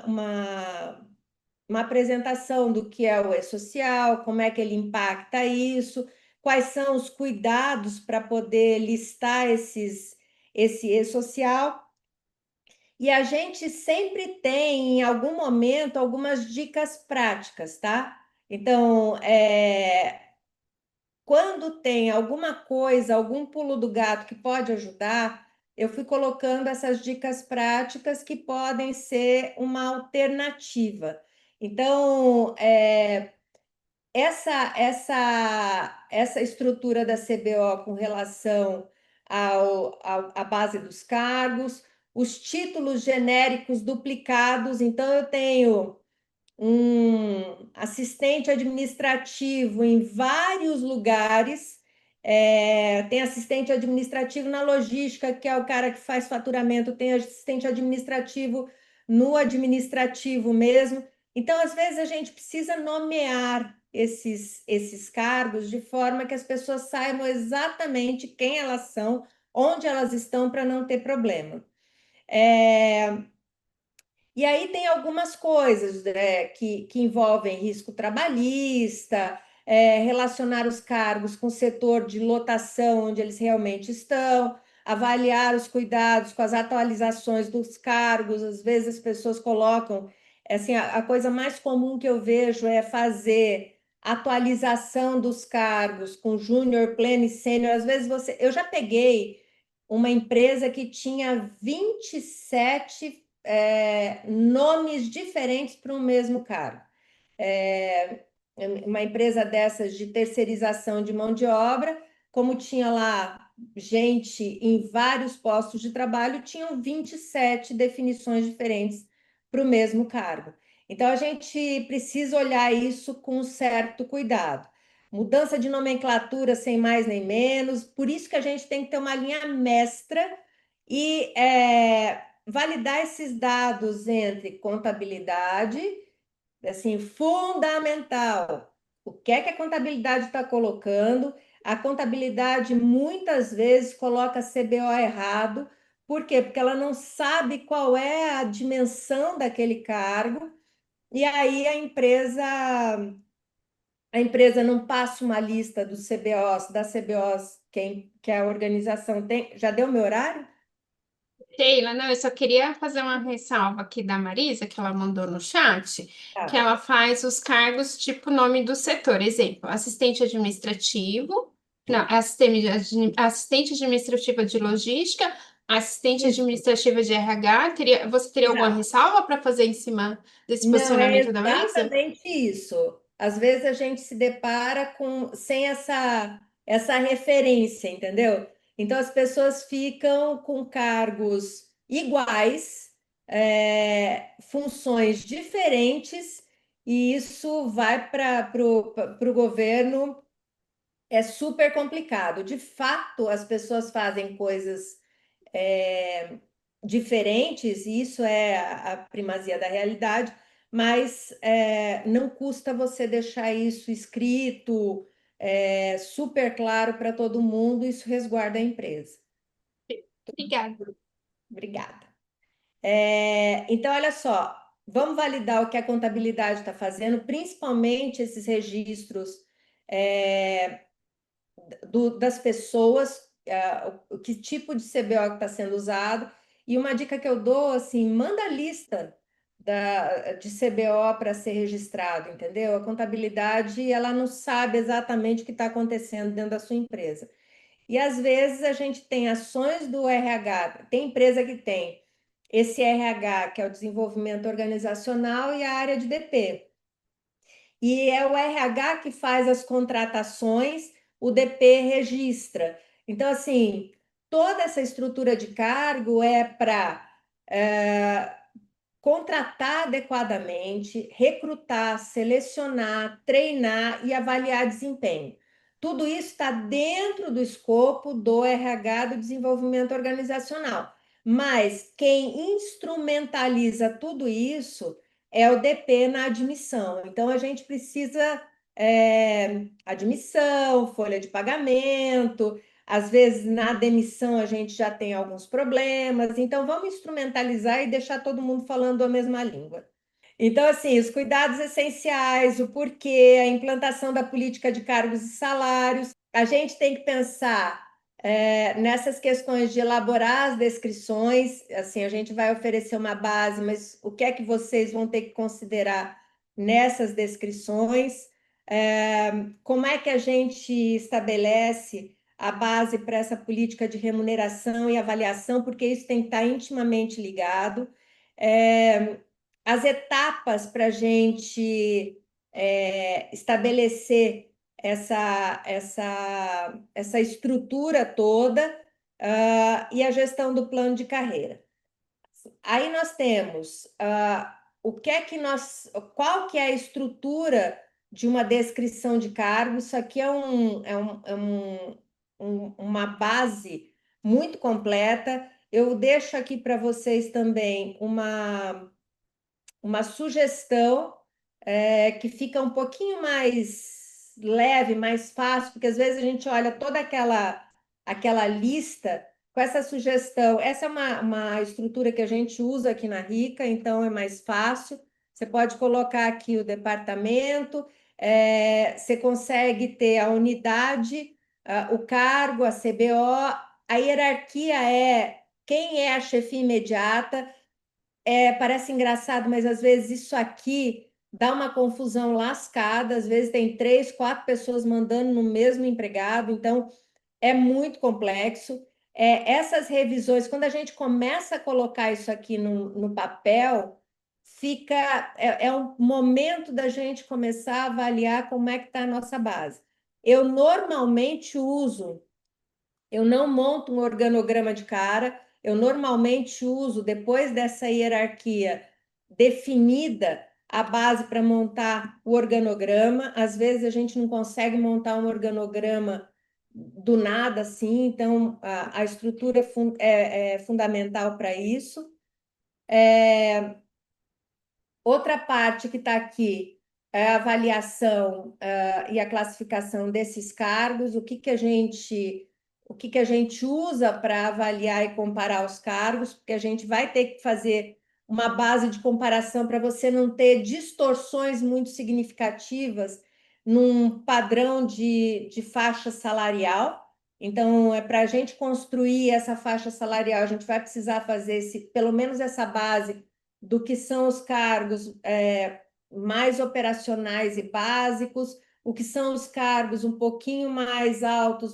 uma apresentação do que é o e-social, como é que ele impacta isso, quais são os cuidados para poder listar esse e-social. E a gente sempre tem, em algum momento, algumas dicas práticas, tá? Então, quando tem alguma coisa, algum pulo do gato que pode ajudar, eu fui colocando essas dicas práticas que podem ser uma alternativa. Então, essa estrutura da CBO com relação à base dos cargos, os títulos genéricos duplicados. Então, eu tenho um assistente administrativo em vários lugares. Tem assistente administrativo na logística, que é o cara que faz faturamento, tem assistente administrativo no administrativo mesmo. Então, às vezes, a gente precisa nomear esses cargos de forma que as pessoas saibam exatamente quem elas são, onde elas estão, para não ter problema. E aí tem algumas coisas que envolvem risco trabalhista, relacionar os cargos com o setor de lotação onde eles realmente estão, avaliar os cuidados com as atualizações dos cargos. Às vezes as pessoas colocam, assim, a coisa mais comum que eu vejo é fazer atualização dos cargos com júnior, pleno e sênior. Às vezes eu já peguei uma empresa que tinha 27 nomes diferentes para um mesmo cargo. Uma empresa dessas de terceirização de mão de obra, como tinha lá gente em vários postos de trabalho, tinham 27 definições diferentes para o mesmo cargo. Então, a gente precisa olhar isso com certo cuidado. Mudança de nomenclatura sem mais nem menos, por isso que a gente tem que ter uma linha mestra e validar esses dados entre contabilidade, assim, fundamental. O que é que a contabilidade está colocando? A contabilidade muitas vezes coloca CBO errado. Por quê? Porque ela não sabe qual é a dimensão daquele cargo, e aí a empresa não passa uma lista dos CBOs, das CBOs que a organização tem. Já deu meu horário? Sheila, não, eu só queria fazer uma ressalva aqui da Marisa, que ela mandou no chat, que Tá. ela faz os cargos tipo nome do setor. Exemplo, assistente administrativo, não, assistente administrativa de logística, assistente Isso. administrativa de RH. Você teria alguma Exato. ressalva para fazer em cima desse Não, é posicionamento da Marisa? exatamente isso. Às vezes a gente se depara sem essa. essa referência, entendeu? Então as pessoas ficam com cargos iguais, funções diferentes, e isso vai para o governo, é super complicado. De fato, as pessoas fazem coisas diferentes, e isso é a primazia da realidade, mas não custa você deixar isso escrito, super claro para todo mundo, isso resguarda a empresa. Obrigada. Obrigada. Então, olha só, vamos validar o que a contabilidade está fazendo, principalmente esses registros das pessoas, que tipo de CBO está sendo usado. E uma dica que eu dou, assim, manda a lista de CBO para ser registrado, entendeu? A contabilidade, ela não sabe exatamente o que está acontecendo dentro da sua empresa. E às vezes a gente tem ações do RH, tem empresa que tem esse RH, que é o desenvolvimento organizacional, e a área de DP. E é o RH que faz as contratações, o DP registra. Então, assim, toda essa estrutura de cargo é para contratar adequadamente, recrutar, selecionar, treinar e avaliar desempenho. Tudo isso está dentro do escopo do RH, do desenvolvimento organizacional. Mas quem instrumentaliza tudo isso é o DP na admissão. Então, a gente precisa admissão, folha de pagamento, às vezes, na demissão, a gente já tem alguns problemas, então vamos instrumentalizar e deixar todo mundo falando a mesma língua. Então, assim, os cuidados essenciais, o porquê, a implantação da política de cargos e salários. A gente tem que pensar nessas questões de elaborar as descrições. Assim, a gente vai oferecer uma base, mas o que é que vocês vão ter que considerar nessas descrições? Como é que a gente estabelece a base para essa política de remuneração e avaliação, porque isso tem que estar intimamente ligado. As etapas para a gente estabelecer essa estrutura toda, e a gestão do plano de carreira. Aí nós temos qual que é a estrutura de uma descrição de cargo. Isso aqui é uma base muito completa. Eu deixo aqui para vocês também uma sugestão que fica um pouquinho mais leve, mais fácil, porque às vezes a gente olha toda aquela lista com essa sugestão. Essa é uma estrutura que a gente usa aqui na Rica, então é mais fácil. Você pode colocar aqui o departamento, você consegue ter a unidade, o cargo, a CBO, a hierarquia é quem é a chefia imediata. Parece engraçado, mas às vezes isso aqui dá uma confusão lascada. Às vezes tem 3, 4 pessoas mandando no mesmo empregado, então é muito complexo. Essas revisões, quando a gente começa a colocar isso aqui no papel, é um momento da gente começar a avaliar como é que está a nossa base. Eu normalmente eu não monto um organograma de cara, eu normalmente uso, depois dessa hierarquia definida, a base para montar o organograma. Às vezes a gente não consegue montar um organograma do nada assim, então a estrutura é fundamental para isso. Outra parte que está aqui é a avaliação e a classificação desses cargos, o que a gente usa para avaliar e comparar os cargos, porque a gente vai ter que fazer uma base de comparação para você não ter distorções muito significativas num padrão de faixa salarial. Então, para a gente construir essa faixa salarial, a gente vai precisar fazer pelo menos essa base do que são os cargos mais operacionais e básicos, o que são os cargos um pouquinho mais altos,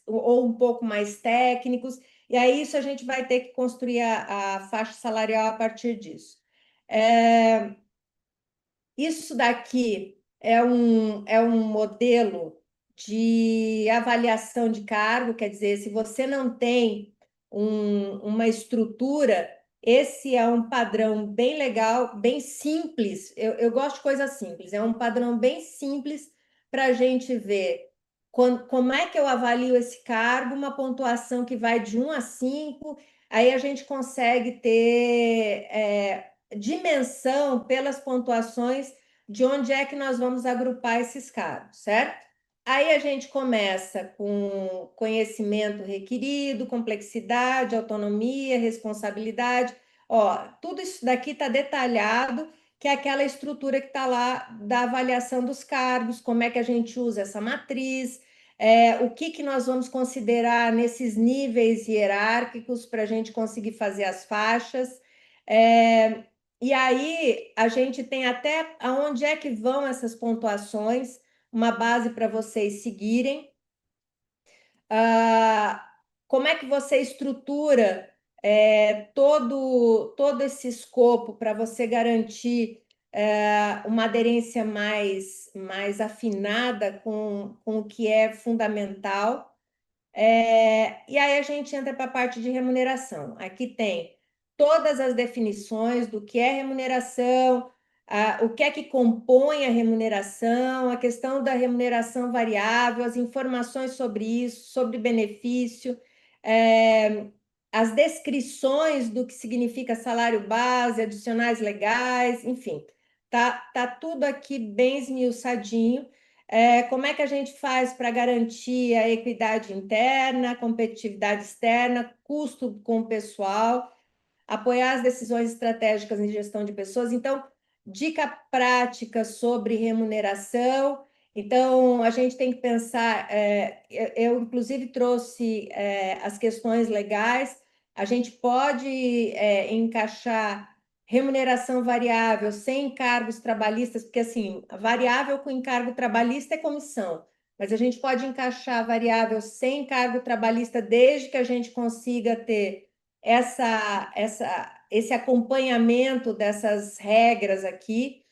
ou um pouco mais técnicos, e aí isso a gente vai ter que construir a faixa salarial a partir disso. Isso daqui é um modelo de avaliação de cargo, quer dizer, se você não tem uma estrutura, esse é um padrão bem legal, bem simples. Eu gosto de coisas simples, é um padrão bem simples para a gente ver como é que eu avalio esse cargo, uma pontuação que vai de 1 a 5, aí a gente consegue ter dimensão pelas pontuações de onde é que nós vamos agrupar esses cargos, certo? Aí a gente começa com conhecimento requerido, complexidade, autonomia, responsabilidade. Ó, tudo isso daqui está detalhado, que é aquela estrutura que está lá da avaliação dos cargos, como é que a gente usa essa matriz, o que nós vamos considerar nesses níveis hierárquicos para a gente conseguir fazer as faixas. E aí a gente tem até aonde é que vão essas pontuações, uma base para vocês seguirem. Como é que você estrutura todo esse escopo para você garantir uma aderência mais afinada com o que é fundamental. E aí a gente entra para a parte de remuneração. Aqui tem todas as definições do que é remuneração, o que é que compõe a remuneração, a questão da remuneração variável, as informações sobre isso, sobre benefício, as descrições do que significa salário base, adicionais legais, enfim, tá tudo aqui bem esmiuçadinho. Como é que a gente faz para garantir a equidade interna, a competitividade externa, custo com o pessoal, apoiar as decisões estratégicas em gestão de pessoas. Então, dica prática sobre remuneração. Então, a gente tem que pensar, eu inclusive trouxe as questões legais, a gente pode encaixar remuneração variável sem encargos trabalhistas, porque assim, variável com encargo trabalhista é comissão, mas a gente pode encaixar variável sem encargo trabalhista desde que a gente consiga ter esse acompanhamento dessas regras aqui.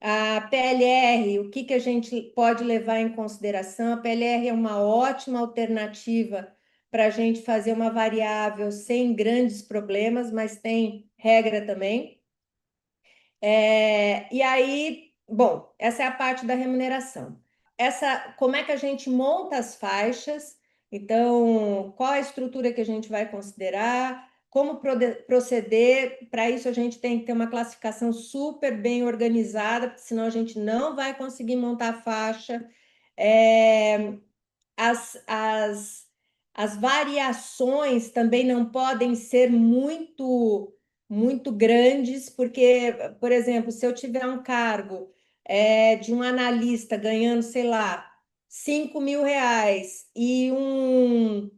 A PLR, o que a gente pode levar em consideração? A PLR é uma ótima alternativa para a gente fazer uma variável sem grandes problemas, mas tem regra também. E aí, bom, essa é a parte da remuneração. Como é que a gente monta as faixas? Então, qual a estrutura que a gente vai considerar? Como proceder? Para isso, a gente tem que ter uma classificação super bem organizada, porque senão a gente não vai conseguir montar a faixa. As variações também não podem ser muito grandes, porque, por exemplo, se eu tiver um cargo de um analista ganhando, sei lá, R$ 5.000 e um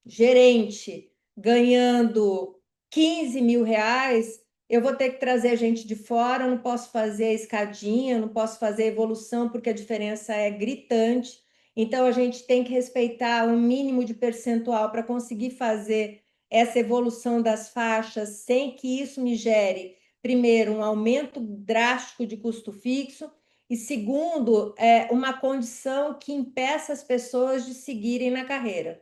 gerente ganhando R$ 15.000, eu vou ter que trazer gente de fora, não posso fazer a escadinha, não posso fazer a evolução, porque a diferença é gritante. Então, a gente tem que respeitar um mínimo de percentual para conseguir fazer essa evolução das faixas sem que isso me gere, primeiro, um aumento drástico de custo fixo, e segundo, uma condição que impeça as pessoas de seguirem na carreira.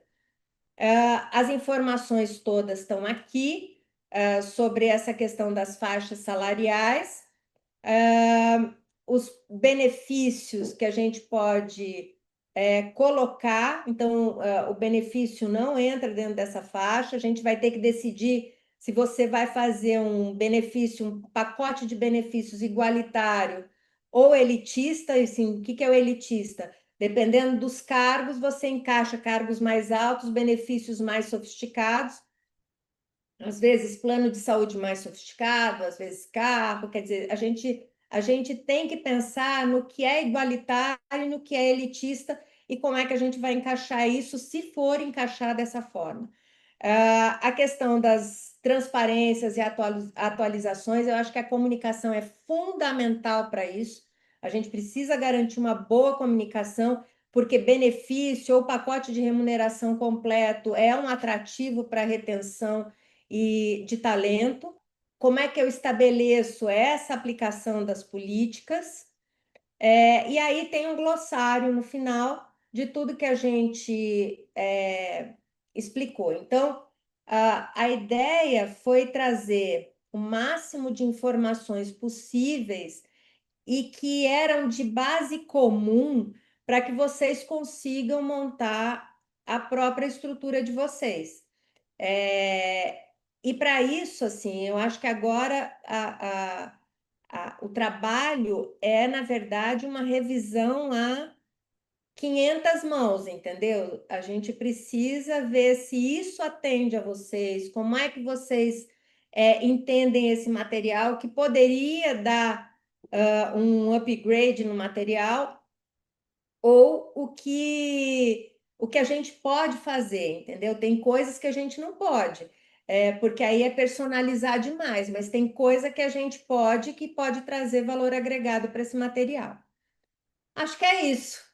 As informações todas estão aqui sobre essa questão das faixas salariais, os benefícios que a gente pode colocar. Então, o benefício não entra dentro dessa faixa, a gente vai ter que decidir se você vai fazer um benefício, um pacote de benefícios igualitário ou elitista. E assim, o que é o elitista? Dependendo dos cargos, você encaixa cargos mais altos, benefícios mais sofisticados, às vezes plano de saúde mais sofisticado, às vezes carro. Quer dizer, a gente tem que pensar no que é igualitário e no que é elitista e como é que a gente vai encaixar isso, se for encaixar dessa forma. A questão das transparências e atualizações, eu acho que a comunicação é fundamental para isso. A gente precisa garantir uma boa comunicação, porque benefício ou pacote de remuneração completo é um atrativo para a retenção e de talento. Como é que eu estabeleço essa aplicação das políticas? E aí tem um glossário no final de tudo que a gente explicou. Então, a ideia foi trazer o máximo de informações possíveis e que eram de base comum para que vocês consigam montar a própria estrutura de vocês. E para isso, assim, eu acho que agora o trabalho é, na verdade, uma revisão a 500 mãos, entendeu? A gente precisa ver se isso atende a vocês, como é que vocês entendem esse material, que poderia dar um upgrade no material, ou o que a gente pode fazer, entendeu? Tem coisas que a gente não pode, porque aí é personalizar demais, mas tem coisa que a gente pode, que pode trazer valor agregado para esse material. Acho que é isso.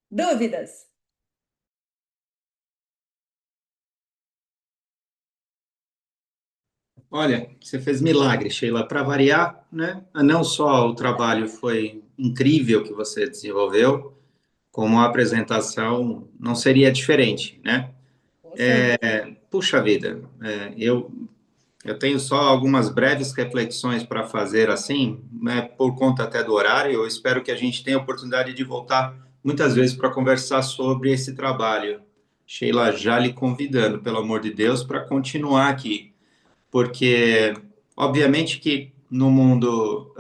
Dúvidas? Olha, você fez milagre, Sheila. Para variar, né? Não só o trabalho foi incrível que você desenvolveu, como a apresentação não seria diferente, né? Com certeza. Puxa vida, eu tenho só algumas breves reflexões para fazer assim, né, por conta até do horário. Eu espero que a gente tenha a oportunidade de voltar muitas vezes para conversar sobre esse trabalho. Sheila, já lhe convidando, pelo amor de Deus, para continuar aqui, porque obviamente que no mundo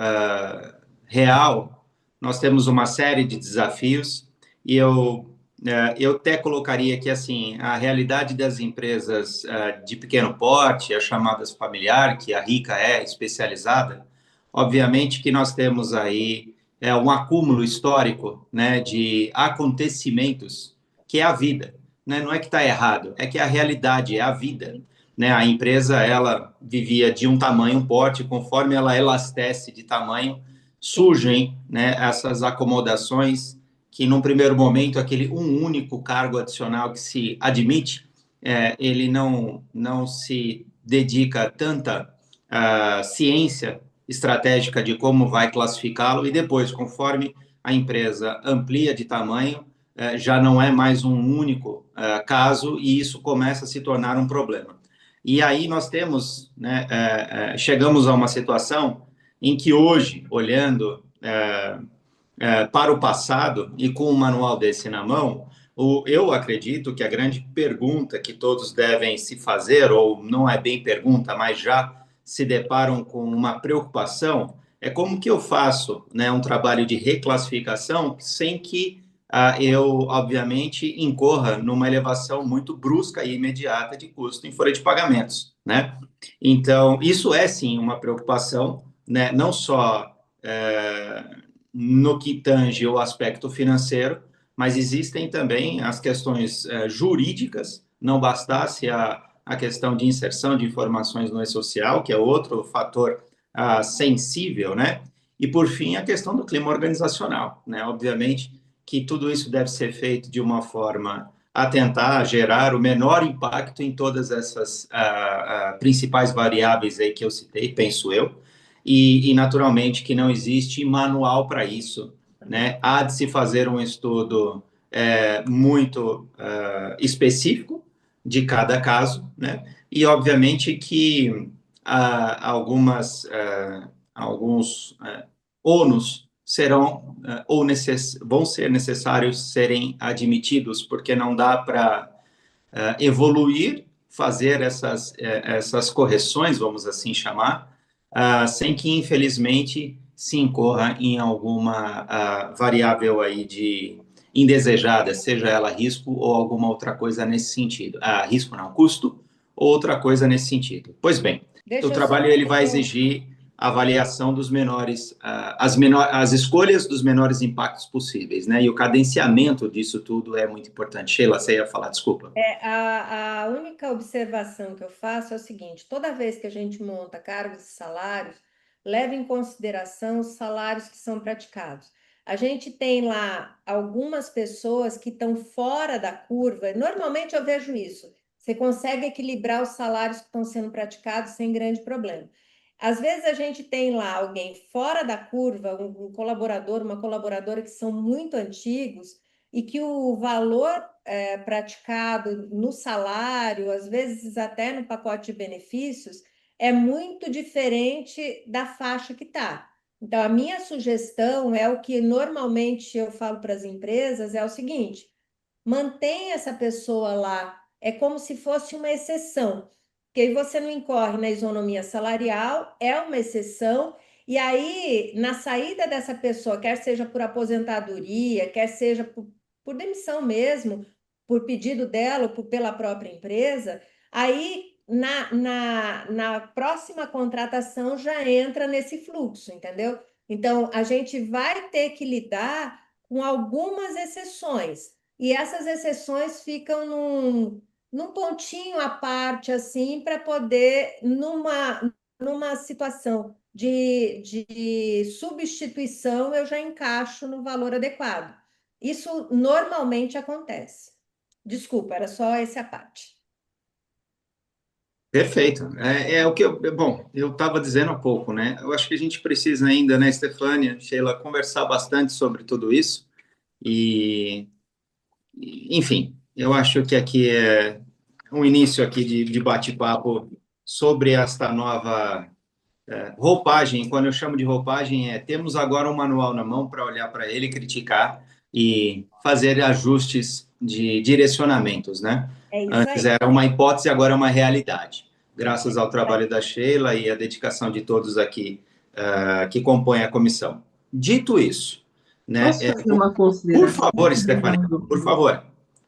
real nós temos uma série de desafios e eu até colocaria que assim a realidade das empresas de pequeno porte, as chamadas familiar, que a Rica é especializada, obviamente que nós temos aí um acúmulo histórico, né, de acontecimentos que é a vida, né? Não é que está errado, é que a realidade é a vida, né? A empresa ela vivia de um tamanho, um porte, conforme ela elastece de tamanho, surgem, né, essas acomodações que, num primeiro momento, aquele um único cargo adicional que se admite, ele não se dedica a tanta ciência estratégica de como vai classificá-lo, e depois, conforme a empresa amplia de tamanho, já não é mais um único caso, e isso começa a se tornar um problema. E aí nós temos, né, chegamos a uma situação em que hoje, olhando para o passado e com um manual desse na mão, eu acredito que a grande pergunta que todos devem se fazer, ou não é bem pergunta, mas já se deparam com uma preocupação, é como que eu faço, né, um trabalho de reclassificação sem que eu, obviamente, incorra numa elevação muito brusca e imediata de custo em folha de pagamentos, né? Então, isso é sim uma preocupação, né? Não só no que tange o aspecto financeiro, mas existem também as questões jurídicas, não bastasse a questão de inserção de informações no e-social, que é outro fator sensível, né? E, por fim, a questão do clima organizacional, né? Obviamente que tudo isso deve ser feito de uma forma a tentar gerar o menor impacto em todas essas principais variáveis aí que eu citei, penso eu, e naturalmente que não existe manual para isso, né? Há de se fazer um estudo muito específico de cada caso, né? E obviamente que alguns ônus serão vão ser necessários serem admitidos, porque não dá para evoluir, fazer essas correções, vamos assim chamar, sem que, infelizmente, se incorra em alguma variável aí de indesejada, seja ela risco ou alguma outra coisa nesse sentido. Risco não, custo ou outra coisa nesse sentido. Pois bem, o Deixa eu só. trabalho ele vai exigir avaliação dos menores, as escolhas dos menores impactos possíveis, né? E o cadenciamento disso tudo é muito importante. Sheila, você ia falar, desculpa. A única observação que eu faço é o seguinte: toda vez que a gente monta cargos e salários, leve em consideração os salários que são praticados. A gente tem lá algumas pessoas que estão fora da curva, normalmente eu vejo isso. Você consegue equilibrar os salários que estão sendo praticados sem grande problema. Às vezes a gente tem lá alguém fora da curva, um colaborador, uma colaboradora que são muito antigos e que o valor praticado no salário, às vezes até no pacote de benefícios, é muito diferente da faixa que está. Então, a minha sugestão é o que normalmente eu falo para as empresas, é o seguinte: mantenha essa pessoa lá, é como se fosse uma exceção, porque aí você não incorre na isonomia salarial, é uma exceção, e aí, na saída dessa pessoa, quer seja por aposentadoria, quer seja por demissão mesmo, por pedido dela ou pela própria empresa, aí na próxima contratação já entra nesse fluxo, entendeu? Então, a gente vai ter que lidar com algumas exceções. E essas exceções ficam num pontinho à parte, assim, para poder, numa situação de substituição, eu já encaixo no valor adequado. Isso normalmente acontece. Desculpa, era só essa parte. Perfeito. É o que bom, eu estava dizendo há pouco, né? Eu acho que a gente precisa ainda, né, Stefânia, Sheila, conversar bastante sobre tudo isso. E, enfim, eu acho que aqui é um início aqui de bate-papo sobre esta nova roupagem. Quando eu chamo de roupagem, temos agora um manual na mão para olhar para ele, criticar e fazer ajustes de direcionamentos, né? É isso Antes aí. era uma hipótese, agora é uma realidade. Graças ao É, trabalho da Sheila e à dedicação de todos aqui que compõem a comissão. Dito isso, né? Posso fazer uma Por consideração, favor, Stefania, Reinaldo? por favor.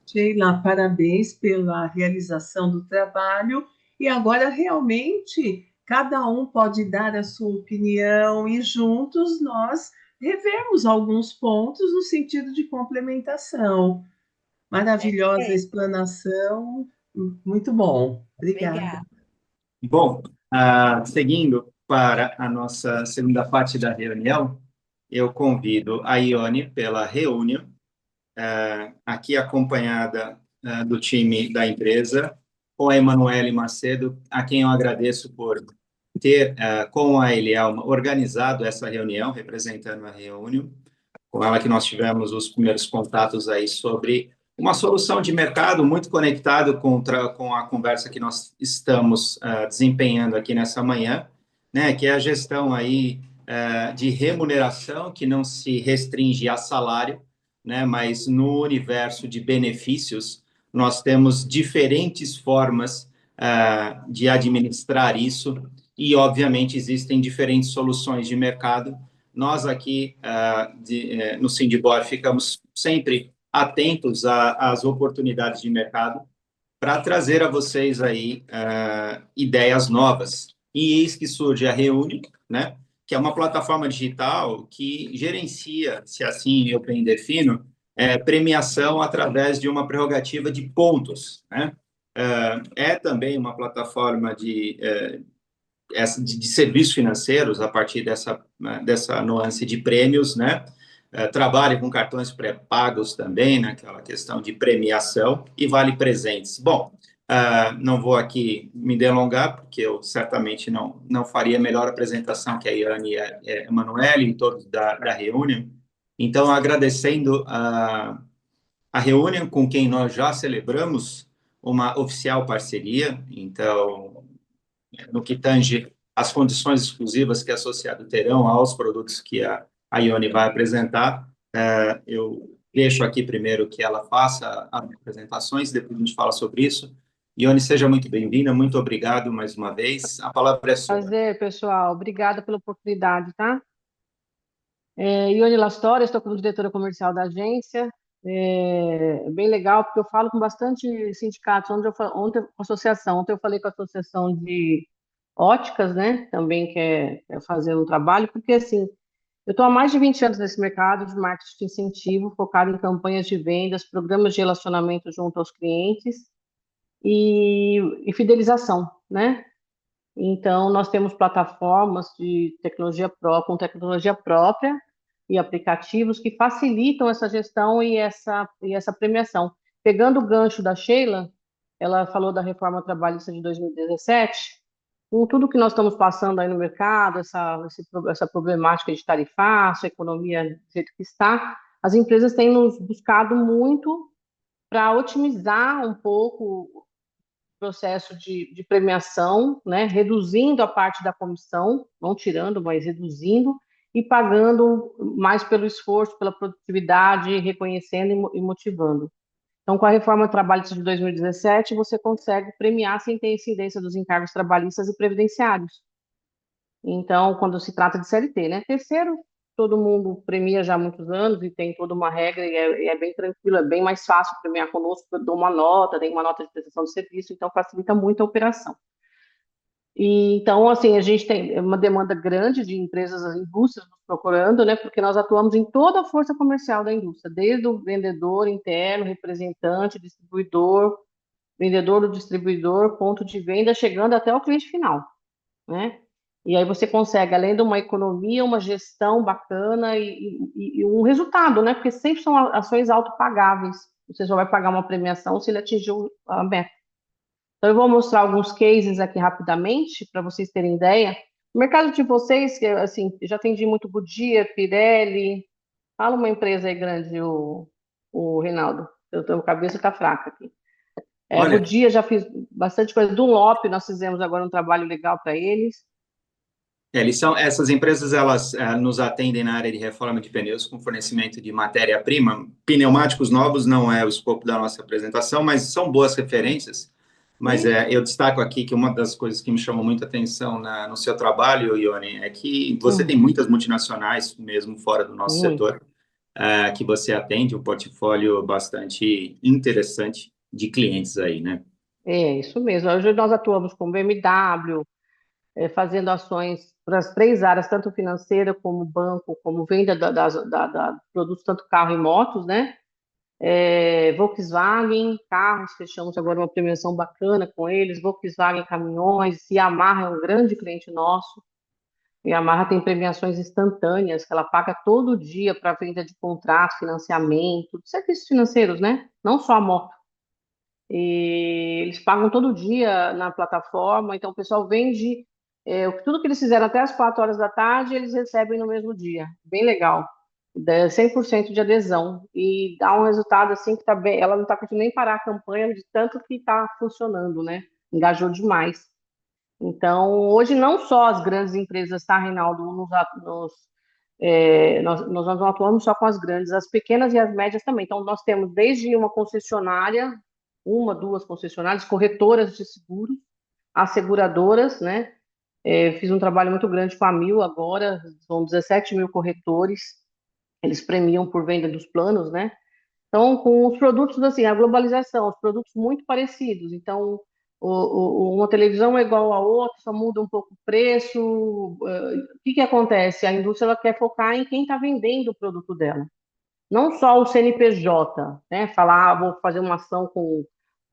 Sheila, parabéns pela realização do trabalho. E agora, realmente, cada um pode dar a sua opinião e juntos nós revermos alguns pontos no sentido de complementação. Maravilhosa é, explanação, muito bom. Obrigada. obrigada. Bom, seguindo para a nossa segunda parte da reunião, eu convido a Ione pela reunião, aqui acompanhada do time da empresa, com a Emanuele Macedo, a quem eu agradeço por ter, com a Elielma, organizado essa reunião, representando a reunião, com ela que nós tivemos os primeiros contatos aí sobre uma solução de mercado muito conectado com a conversa que nós estamos desempenhando aqui nessa manhã, né, que é a gestão aí de remuneração que não se restringe a salário, né, mas no universo de benefícios nós temos diferentes formas de administrar isso e, obviamente, existem diferentes soluções de mercado. Nós aqui no Sindibor ficamos sempre atentos às oportunidades de mercado para trazer a vocês aí ideias novas. E eis que surge a Reúne, né, que é uma plataforma digital que gerencia, se assim eu bem defino, premiação através de uma prerrogativa de pontos, né? É também uma plataforma de serviços financeiros a partir dessa nuance de prêmios, né? Trabalha com cartões pré-pagos também, naquela questão de premiação e vale presentes. Bom, não vou aqui me delongar, porque eu certamente não faria melhor apresentação que a Iane e a Emanuele, em todos da Reunião. Então, agradecendo a Reunião, com quem nós já celebramos uma oficial parceria. Então, no que tange as condições exclusivas que associados terão aos produtos que a Ione vai apresentar. Eu deixo aqui primeiro que ela faça as apresentações, depois a gente fala sobre isso. Ione, seja muito bem-vinda, muito obrigado mais uma vez. A palavra é sua. Prazer, pessoal. Obrigada pela oportunidade, tá? Ione Lastora, estou como diretora comercial da agência. É bem legal, porque eu falo com bastante sindicatos. Ontem, associação. Ontem eu falei com a associação de óticas, né? Também quer fazer um trabalho, porque assim, eu estou há mais de 20 anos nesse mercado de marketing de incentivo, focado em campanhas de vendas, programas de relacionamento junto aos clientes e fidelização, né? Então, nós temos plataformas de com tecnologia própria e aplicativos que facilitam essa gestão e essa premiação. Pegando o gancho da Sheila, ela falou da reforma trabalhista de 2017. com tudo que nós estamos passando aí no mercado, essa problemática de tarifaço, a economia do jeito que está, as empresas têm nos buscado muito para otimizar um pouco o processo de premiação, né, reduzindo a parte da comissão, não tirando, mas reduzindo, e pagando mais pelo esforço, pela produtividade, reconhecendo e motivando. Então, com a reforma trabalhista de 2017, você consegue premiar sem ter incidência dos encargos trabalhistas e previdenciários. Então, quando se trata de CLT, né? Terceiro, todo mundo premia já há muitos anos e tem toda uma regra e é bem tranquilo, é bem mais fácil premiar conosco, eu dou uma nota, tem uma nota de prestação de serviço, então facilita muito a operação. E, então, assim, a gente tem uma demanda grande de empresas, indústrias nos procurando, né? Porque nós atuamos em toda a força comercial da indústria, desde o vendedor interno, representante, distribuidor, vendedor do distribuidor, ponto de venda, chegando até o cliente final, né? E aí você consegue, além de uma economia, uma gestão bacana e um resultado, né? Porque sempre são ações autopagáveis. Você só vai pagar uma premiação se ele atingiu a meta. Então, eu vou mostrar alguns cases aqui rapidamente, para vocês terem ideia. O mercado de vocês, que assim, já atendi muito Goodyear, Pirelli. Fala uma empresa aí grande, o Reinaldo. A cabeça está fraca aqui. Olha, Goodyear, já fiz bastante coisa. Dunlop, nós fizemos agora um trabalho legal para eles. essas empresas, elas nos atendem na área de reforma de pneus com fornecimento de matéria-prima. Pneumáticos novos não é o escopo da nossa apresentação, mas são boas referências. Mas eu destaco aqui que uma das coisas que me chamou muita atenção no seu trabalho, Ione, é que você tem muitas multinacionais, mesmo fora do nosso setor, que você atende, um portfólio bastante interessante de clientes aí, né? É, isso mesmo. Hoje nós atuamos com BMW, fazendo ações para as 3 áreas, tanto financeira como banco, como venda da produtos, tanto carro e motos, né? Volkswagen, carros, fechamos agora uma premiação bacana com eles, Volkswagen Caminhões, Yamaha é um grande cliente nosso. Yamaha tem premiações instantâneas, que ela paga todo dia para venda de contrato, financiamento, serviços financeiros, né? Não só a moto. E eles pagam todo dia na plataforma, então o pessoal vende tudo que eles fizeram até as 4 horas da tarde, eles recebem no mesmo dia. Bem legal. 100% de adesão. E dá um resultado assim que tá bem. Ela não está conseguindo nem parar a campanha de tanto que está funcionando, né? Engajou demais. Então, hoje não só as grandes empresas, tá, Reinaldo? Nós não atuamos só com as grandes, as pequenas e as médias também. Então, nós temos desde uma concessionária, 2 concessionárias, corretoras de seguros, as seguradoras, né? Fiz um trabalho muito grande com a Mil agora, são 17 mil corretores, eles premiam por venda dos planos, né? Então, com os produtos, assim, a globalização, os produtos muito parecidos. Então, uma televisão é igual a outra, só muda um pouco o preço. O que acontece? A indústria ela quer focar em quem está vendendo o produto dela. Não só o CNPJ, né? Falar, vou fazer uma ação com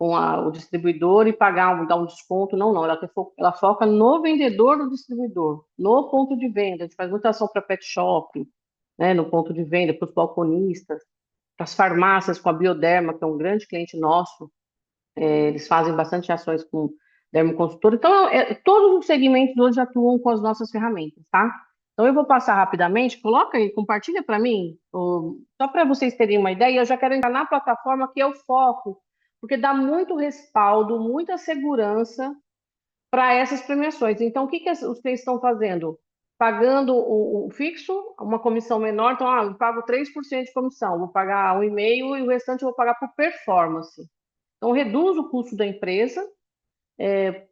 o distribuidor e dar um desconto. Não, não. Ela foca no vendedor do distribuidor, no ponto de venda. A gente faz muita ação para pet shop, né? No ponto de venda, para os balconistas, para as farmácias, com a Bioderma, que é um grande cliente nosso. Eles fazem bastante ações com dermoconsultor. Então, todos os segmentos hoje atuam com as nossas ferramentas, tá? Então, eu vou passar rapidamente, coloca aí, compartilha para mim, só para vocês terem uma ideia. Eu já quero entrar na plataforma que eu foco, porque dá muito respaldo, muita segurança para essas premiações. Então, o que os clientes estão fazendo? Pagando o fixo, uma comissão menor. Então, eu pago 3% de comissão, vou pagar 1,5% e o restante eu vou pagar por performance. Então, reduz o custo da empresa.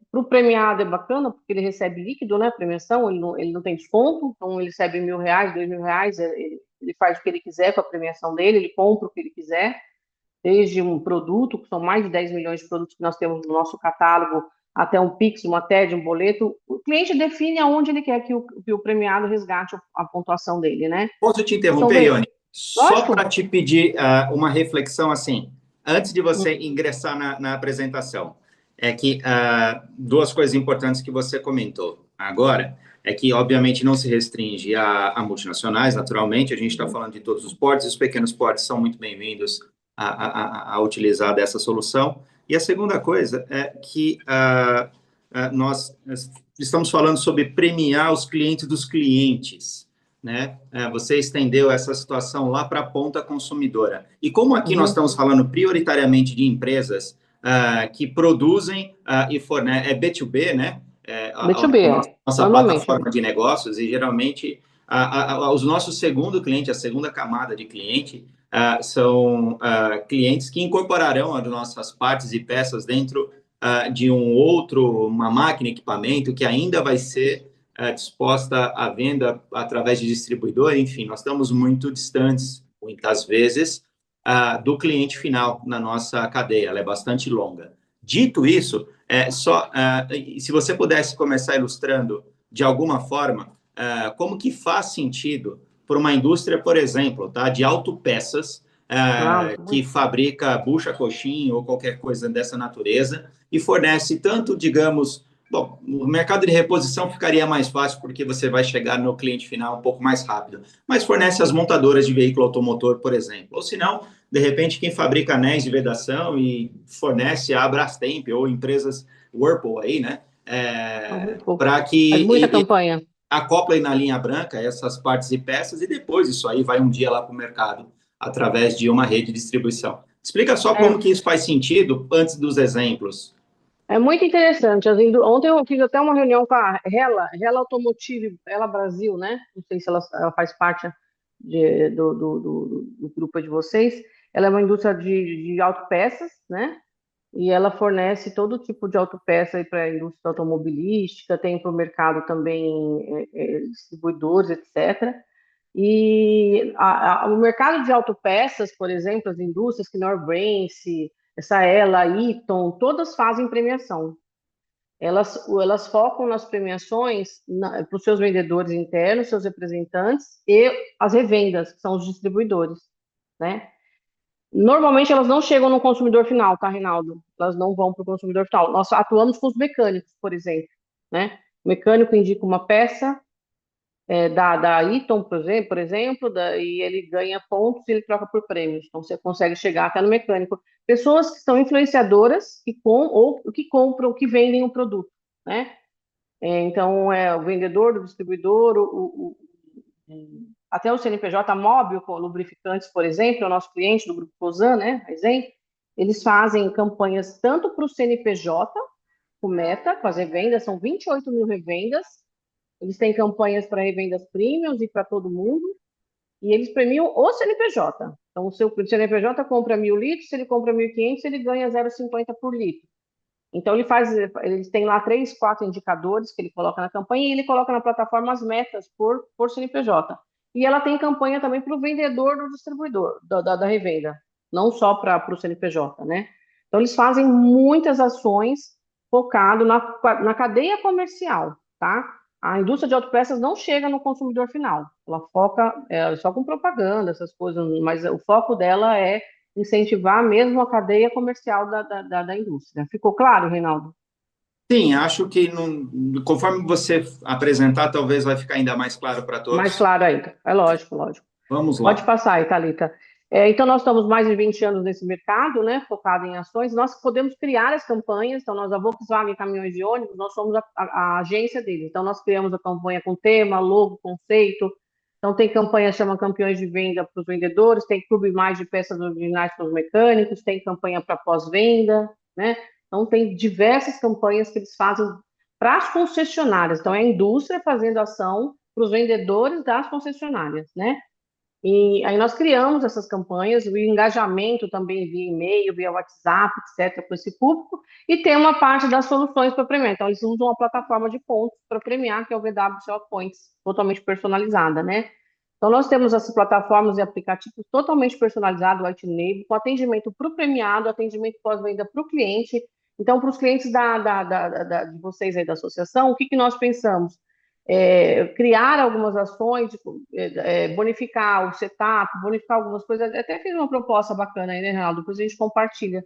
Para o premiado é bacana, porque ele recebe líquido, né? Premiação, ele não tem desconto, então ele recebe R$1.000, R$2.000, ele faz o que ele quiser com a premiação dele, ele compra o que ele quiser, desde um produto, que são mais de 10 milhões de produtos que nós temos no nosso catálogo, até um Pix, uma TED, um boleto. O cliente define aonde ele quer que o premiado resgate a pontuação dele, né? Posso te interromper, Ione? Só para te pedir uma reflexão assim, antes de você ingressar na apresentação, é que 2 coisas importantes que você comentou agora, é que obviamente não se restringe a multinacionais, naturalmente, a gente está falando de todos os portes, os pequenos portes são muito bem-vindos a utilizar dessa solução. E a segunda coisa é que nós estamos falando sobre premiar os clientes dos clientes, né? Você estendeu essa situação lá para a ponta consumidora. E como aqui nós estamos falando prioritariamente de empresas que produzem e fornecem, é B2B, né? B2B, Nossa normalmente. plataforma de negócios, e geralmente os nossos segundo cliente, a segunda camada de cliente, são clientes que incorporarão as nossas partes e peças dentro de uma máquina, equipamento que ainda vai ser disposta à venda através de distribuidor. Enfim, nós estamos muito distantes, muitas vezes, do cliente final na nossa cadeia, ela é bastante longa. Dito isso, se você pudesse começar ilustrando de alguma forma como que faz sentido para uma indústria, por exemplo, tá, de autopeças, que fabrica bucha, coxim ou qualquer coisa dessa natureza e fornece tanto, digamos, bom, o mercado de reposição ficaria mais fácil porque você vai chegar no cliente final um pouco mais rápido, mas fornece as montadoras de veículo automotor, por exemplo, ou se não, de repente, quem fabrica anéis de vedação e fornece a Brastemp ou empresas Whirlpool aí, né, para que faz muita campanha. acoplem na linha branca essas partes e peças e depois isso aí vai um dia lá para o mercado através de uma rede de distribuição. Explica só como que isso faz sentido antes dos exemplos. É muito interessante. Ontem eu fiz até uma reunião com a Hella Automotive, Hella Brasil, né? Não sei se ela faz parte do grupo de vocês. Ela é uma indústria de autopeças, né? E ela fornece todo tipo de autopeça para a indústria automobilística, tem para o mercado também distribuidores, etc. E o mercado de autopeças, por exemplo, as indústrias que Knorr-Bremse, essa Ela, Eaton, todas fazem premiação. Elas focam nas premiações para os seus vendedores internos, seus representantes e as revendas, que são os distribuidores, né? Normalmente elas não chegam no consumidor final, tá, Reinaldo? Elas não vão para o consumidor final. Nós atuamos com os mecânicos, por exemplo, né? O mecânico indica uma peça da Eaton, por exemplo, e ele ganha pontos e ele troca por prêmios. Então você consegue chegar até no mecânico. Pessoas que são influenciadoras ou que compram, que vendem o produto, né? Então o vendedor, o distribuidor, até o CNPJ, a Móbil Lubrificantes, por exemplo, é o nosso cliente do Grupo Cosan, né, eles fazem campanhas tanto para o CNPJ, o Meta, com as revendas, são 28 mil revendas, eles têm campanhas para revendas premiums e para todo mundo, e eles premiam o CNPJ. Então, o seu CNPJ compra 1.000 litros, se ele compra 1.500, ele ganha 0,50 por litro. Então, eles têm lá 3, 4 indicadores que ele coloca na campanha e ele coloca na plataforma as metas por CNPJ. E ela tem campanha também para o vendedor do distribuidor, da revenda, não só para o CNPJ, né? Então, eles fazem muitas ações focado na cadeia comercial, tá? A indústria de autopeças não chega no consumidor final. Ela foca só com propaganda, essas coisas, mas o foco dela é incentivar mesmo a cadeia comercial da indústria. Ficou claro, Reinaldo? Sim, acho que conforme você apresentar, talvez vai ficar ainda mais claro para todos. Mais claro ainda. É lógico, lógico. Vamos lá. Pode passar aí, Thalita. Então, nós estamos mais de 20 anos nesse mercado, né, focado em ações. Nós podemos criar as campanhas. Então, nós, a Volkswagen Caminhões e Ônibus, nós somos a agência deles. Então, nós criamos a campanha com tema, logo, conceito. Então, tem campanha que chama Campeões de Venda para os vendedores, tem clube mais de peças originais para os mecânicos, tem campanha para pós-venda, né? Então, tem diversas campanhas que eles fazem para as concessionárias. Então, é a indústria fazendo ação para os vendedores das concessionárias, né? E aí nós criamos essas campanhas, o engajamento também via e-mail, via WhatsApp, etc., para esse público, e tem uma parte das soluções para premiar. Então, eles usam uma plataforma de pontos para premiar, que é o VWCO Points, totalmente personalizada, né? Então, nós temos essas plataformas e aplicativos totalmente personalizados, white label, com atendimento para o premiado, atendimento pós-venda para o cliente. Então, para os clientes de vocês aí da associação, o que nós pensamos? Criar algumas ações, bonificar o setup, bonificar algumas coisas. Até fiz uma proposta bacana aí, né, Reinaldo? Depois a gente compartilha,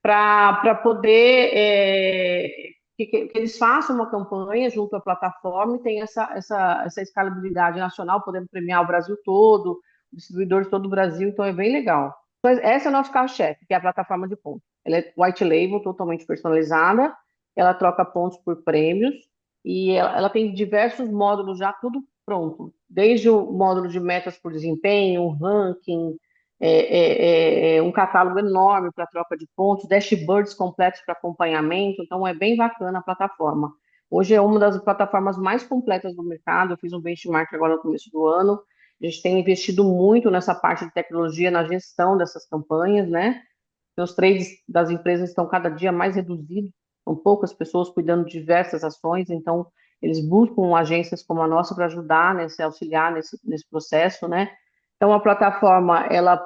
para poder que eles façam uma campanha junto à plataforma e tenha essa escalabilidade nacional, podendo premiar o Brasil todo, distribuidores de todo o Brasil, então é bem legal. Então, essa é o nosso carro-chefe, que é a plataforma de pontos. Ela é white label, totalmente personalizada, ela troca pontos por prêmios, e ela tem diversos módulos já tudo pronto, desde o módulo de metas por desempenho, um ranking, um catálogo enorme para troca de pontos, dashboards completos para acompanhamento, então é bem bacana a plataforma. Hoje é uma das plataformas mais completas do mercado, eu fiz um benchmark agora no começo do ano, a gente tem investido muito nessa parte de tecnologia, na gestão dessas campanhas, né? Os trades das empresas estão cada dia mais reduzidos, são poucas pessoas cuidando de diversas ações, então eles buscam agências como a nossa para ajudar, auxiliar nesse processo, né? Então a plataforma, ela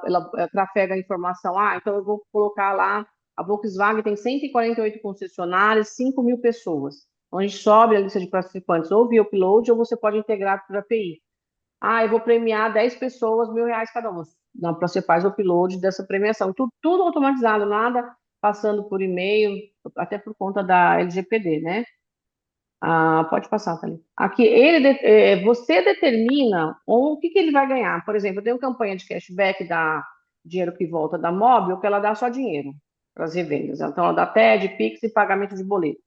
trafega a informação, então eu vou colocar lá, a Volkswagen tem 148 concessionárias, 5.000 pessoas. Então a gente sobe a lista de participantes ou via upload ou você pode integrar por API. Eu vou premiar 10 pessoas, R$ 1.000 cada uma. Não, para você faz o upload dessa premiação. Tudo automatizado, nada passando por e-mail, até por conta da LGPD, né? Pode passar, Thalita. Aqui, você determina o que ele vai ganhar. Por exemplo, eu tenho campanha de cashback da dinheiro que volta da Móbil, que ela dá só dinheiro para as revendas. Então, ela dá TED, Pix e pagamento de boleto.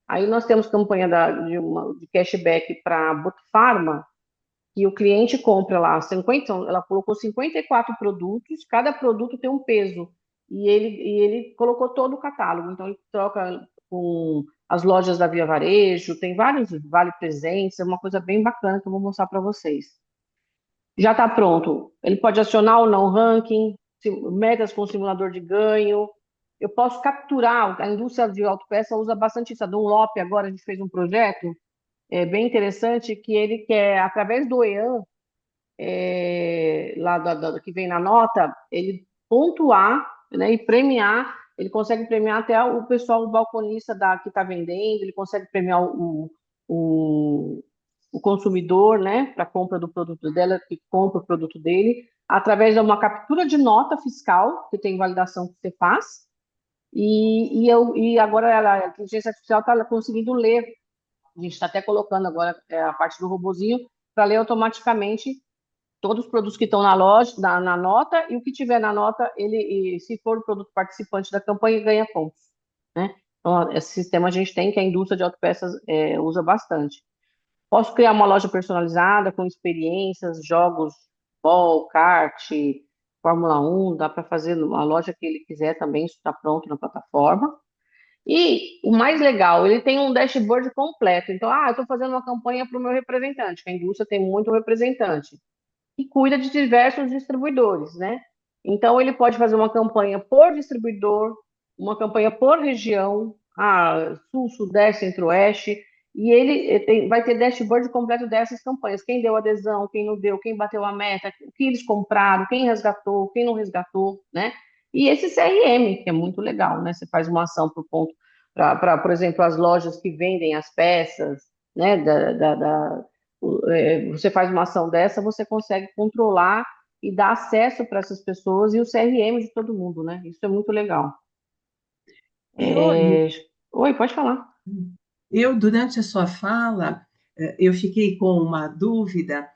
Aí nós temos campanha de cashback para Botufarma, que o cliente compra lá 50, ela colocou 54 produtos, cada produto tem um peso, e ele colocou todo o catálogo, então ele troca com as lojas da Via Varejo, tem vários vale presentes, é uma coisa bem bacana que eu vou mostrar para vocês. Já está pronto, ele pode acionar ou não ranking, metas com simulador de ganho, eu posso capturar, a indústria de autopeça usa bastante isso, a Dunlop agora a gente fez um projeto, bem interessante, que ele quer, através do EAN, lá que vem na nota, ele pontuar, né, e premiar, ele consegue premiar até o pessoal, o balconista que está vendendo, ele consegue premiar o consumidor, né, para compra do produto dela, que compra o produto dele, através de uma captura de nota fiscal, que tem validação que você faz, e agora a inteligência artificial está conseguindo ler. A gente está até colocando agora a parte do robozinho para ler automaticamente todos os produtos que estão na loja, na nota, e o que tiver na nota, se for o produto participante da campanha, ganha pontos, né? Então, esse sistema a gente tem, que a indústria de autopeças usa bastante. Posso criar uma loja personalizada com experiências, jogos, ball, kart, Fórmula 1, dá para fazer a loja que ele quiser também, isso está pronto na plataforma. E o mais legal, ele tem um dashboard completo. Então, eu estou fazendo uma campanha para o meu representante, que a indústria tem muito representante, e cuida de diversos distribuidores, né? Então, ele pode fazer uma campanha por distribuidor, uma campanha por região, Sul, Sudeste, Centro-Oeste, e ele vai ter dashboard completo dessas campanhas. Quem deu adesão, quem não deu, quem bateu a meta, o que eles compraram, quem resgatou, quem não resgatou, né? E esse CRM, que é muito legal, né? Você faz uma ação por ponto, por exemplo, as lojas que vendem as peças, né? Você faz uma ação dessa, você consegue controlar e dar acesso para essas pessoas e o CRM de todo mundo, né? Isso é muito legal. Oi, pode falar. Durante a sua fala, eu fiquei com uma dúvida.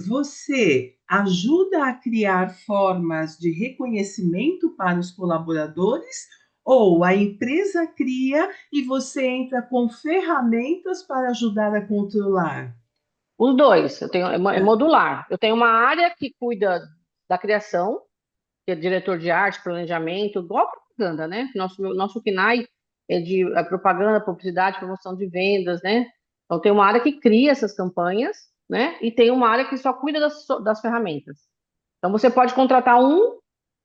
Você ajuda a criar formas de reconhecimento para os colaboradores ou a empresa cria e você entra com ferramentas para ajudar a controlar? Os dois, é modular. Eu tenho uma área que cuida da criação, que é diretor de arte, planejamento, igual a propaganda, né? Nosso KNAI é de propaganda, publicidade, promoção de vendas, né? Então, tem uma área que cria essas campanhas, né? E tem uma área que só cuida das ferramentas. Então, você pode contratar um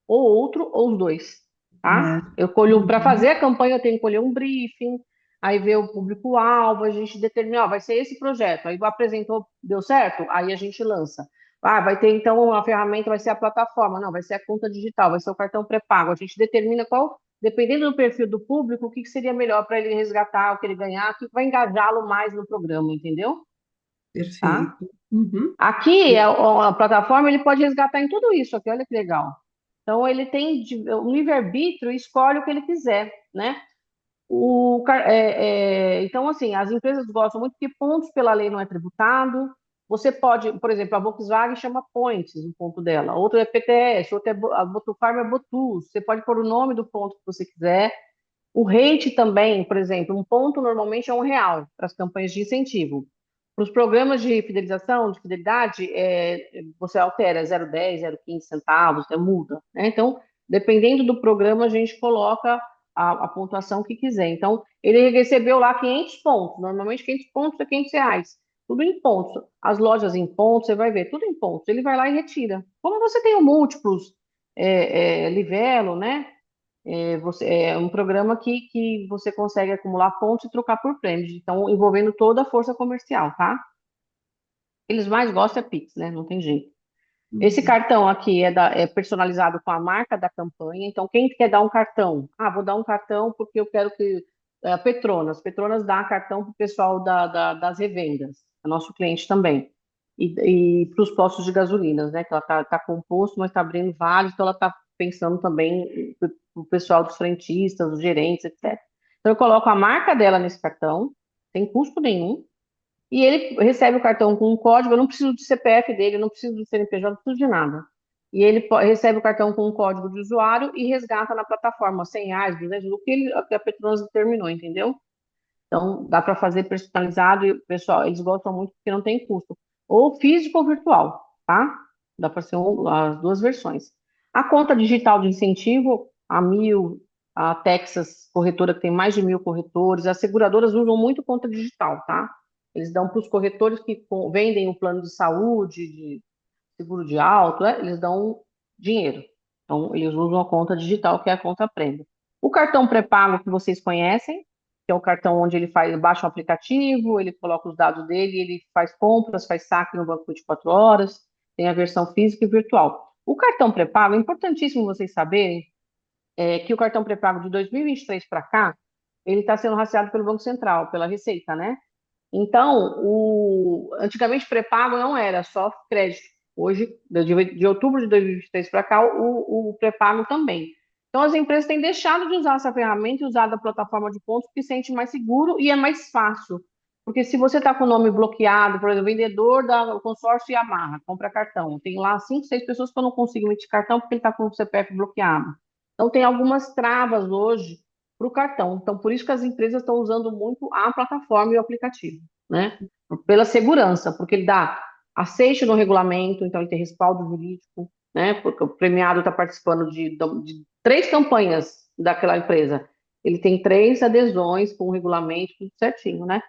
ou outro, ou os dois, tá? Eu colho, para fazer a campanha, eu tenho que colher um briefing, aí ver o público-alvo, a gente determina, vai ser esse projeto, aí apresentou, deu certo? Aí a gente lança. Vai ter, então, a ferramenta, vai ser a plataforma, não, vai ser a conta digital, vai ser o cartão pré-pago, a gente determina qual, dependendo do perfil do público, o que seria melhor para ele resgatar, o que ele ganhar, o que vai engajá-lo mais no programa, entendeu? Perfeito. Tá? Aqui, a plataforma, ele pode resgatar em tudo isso aqui, olha que legal. Então, ele tem um livre-arbítrio e escolhe o que ele quiser, né? Então, assim, as empresas gostam muito porque pontos pela lei não é tributado. Você pode, por exemplo, a Volkswagen chama points o ponto dela, outro é PTS, outro a Botufarma é Botus. Você pode pôr o nome do ponto que você quiser. O rate também, por exemplo, um ponto normalmente é R$ 1 para as campanhas de incentivo. Para os programas de fidelização, de fidelidade, você altera 0,10, 0,15 centavos, muda, né? Então, dependendo do programa, a gente coloca a pontuação que quiser. Então, ele recebeu lá 500 pontos. Normalmente, 500 pontos é R$ 500. Tudo em pontos. As lojas em pontos, você vai ver, tudo em pontos. Ele vai lá e retira. Como você tem múltiplos Livelo, né? É um programa que você consegue acumular pontos e trocar por prêmios. Então, envolvendo toda a força comercial, tá? Eles mais gostam é Pix, né? Não tem jeito. Esse cartão aqui é personalizado com a marca da campanha. Então, quem quer dar um cartão? Ah, vou dar um cartão porque eu quero que... Petronas dá cartão para o pessoal das revendas, é nosso cliente também. E para os postos de gasolinas, né? Que ela tá composto, mas está abrindo vários, então ela está pensando também para o pessoal dos frentistas, dos gerentes, etc. Então, eu coloco a marca dela nesse cartão, sem custo nenhum, e ele recebe o cartão com um código. Eu não preciso do CPF dele, eu não preciso do CNPJ, não preciso de nada. E ele recebe o cartão com um código de usuário e resgata na plataforma R$ 100, 200, o que a Petronas determinou, entendeu? Então, dá para fazer personalizado e, pessoal, eles gostam muito porque não tem custo. Ou físico ou virtual, tá? Dá para ser as duas versões. A conta digital de incentivo, a Mil, a Texas, corretora que tem mais de 1.000 corretores, as seguradoras usam muito conta digital, tá? Eles dão para os corretores que vendem o plano de saúde, de seguro de auto, eles dão dinheiro. Então, eles usam a conta digital, que é a conta prêmio. O cartão pré-pago que vocês conhecem, que é o cartão onde ele baixa um aplicativo, ele coloca os dados dele, ele faz compras, faz saque no banco 24 horas, tem a versão física e virtual. O cartão pré-pago, é importantíssimo vocês saberem que o cartão pré-pago de 2023 para cá, ele está sendo rastreado pelo Banco Central, pela Receita, né? Então, antigamente pré-pago não era só crédito. Hoje, de outubro de 2023 para cá, o pré-pago também. Então, as empresas têm deixado de usar essa ferramenta e usado a plataforma de pontos porque se sente mais seguro e é mais fácil. Porque se você está com o nome bloqueado, por exemplo, vendedor do consórcio Yamaha, compra cartão, tem lá 5, 6 pessoas que eu não consigo emitir cartão porque ele está com o CPF bloqueado. Então, tem algumas travas hoje para o cartão. Então, por isso que as empresas estão usando muito a plataforma e o aplicativo, né? Pela segurança, porque ele dá aceite no regulamento, então ele tem respaldo jurídico, né? Porque o premiado está participando de 3 campanhas daquela empresa. Ele tem 3 adesões com o regulamento, tudo certinho, né?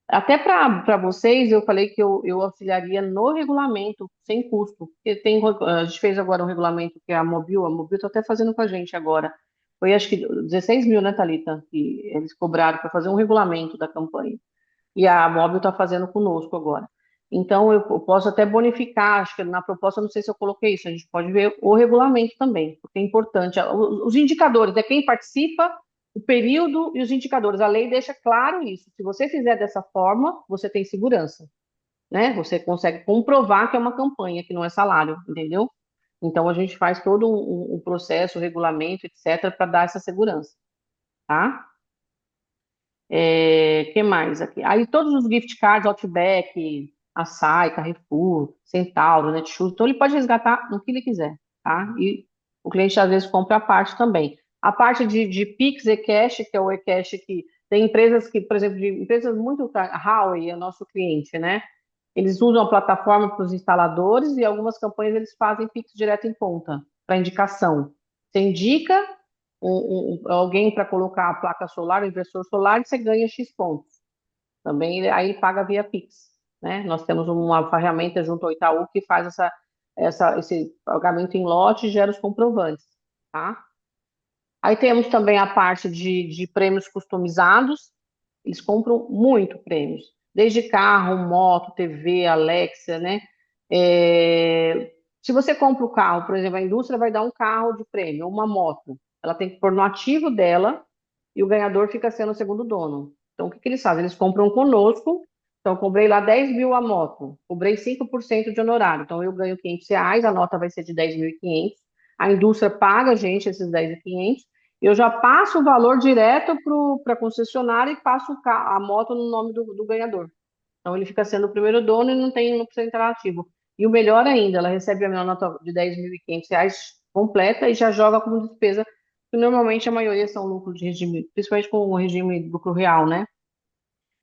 Até para vocês, eu falei que eu auxiliaria no regulamento, sem custo. Porque a gente fez agora um regulamento que é a Mobil está até fazendo com a gente agora. Foi acho que 16 mil, né, Thalita, que eles cobraram para fazer um regulamento da campanha. E a Mobil está fazendo conosco agora. Então, eu posso até bonificar, acho que na proposta, não sei se eu coloquei isso, a gente pode ver o regulamento também, porque é importante. Os indicadores, quem participa, o período e os indicadores. A lei deixa claro isso. Se você fizer dessa forma, você tem segurança, né? Você consegue comprovar que é uma campanha, que não é salário, entendeu? Então, a gente faz todo um processo, regulamento, etc., para dar essa segurança, tá? Que mais aqui? Aí, todos os gift cards, Outback, Açaí, Carrefour, Centauro, Netshoes, então ele pode resgatar no que ele quiser, tá? E o cliente, às vezes, compra a parte também. A parte de Pix e-cash, que é o e-cash que tem empresas que, por exemplo, empresas muito... A Huawei é nosso cliente, né? Eles usam a plataforma para os instaladores e algumas campanhas eles fazem Pix direto em conta, para indicação. Você indica alguém para colocar a placa solar, o inversor solar, e você ganha X pontos. Também aí paga via Pix, né? Nós temos uma ferramenta junto ao Itaú que faz esse pagamento em lote e gera os comprovantes, tá? Aí temos também a parte de prêmios customizados. Eles compram muito prêmios, desde carro, moto, TV, Alexa, né? Se você compra o carro, por exemplo, a indústria vai dar um carro de prêmio, uma moto. Ela tem que pôr no ativo dela e o ganhador fica sendo o segundo dono. Então, o que eles fazem? Eles compram conosco. Então, eu cobrei lá 10 mil a moto, cobrei 5% de honorário. Então, eu ganho R$ 500, a nota vai ser de 10.500. A indústria paga a gente esses 10.500. Eu já passo o valor direto para a concessionária e passo a moto no nome do ganhador. Então, ele fica sendo o primeiro dono e não precisa entrar ativo. E o melhor ainda, ela recebe a minha nota de R$ 10.500 completa e já joga como despesa que normalmente a maioria são lucros de regime, principalmente com o regime de lucro real, né?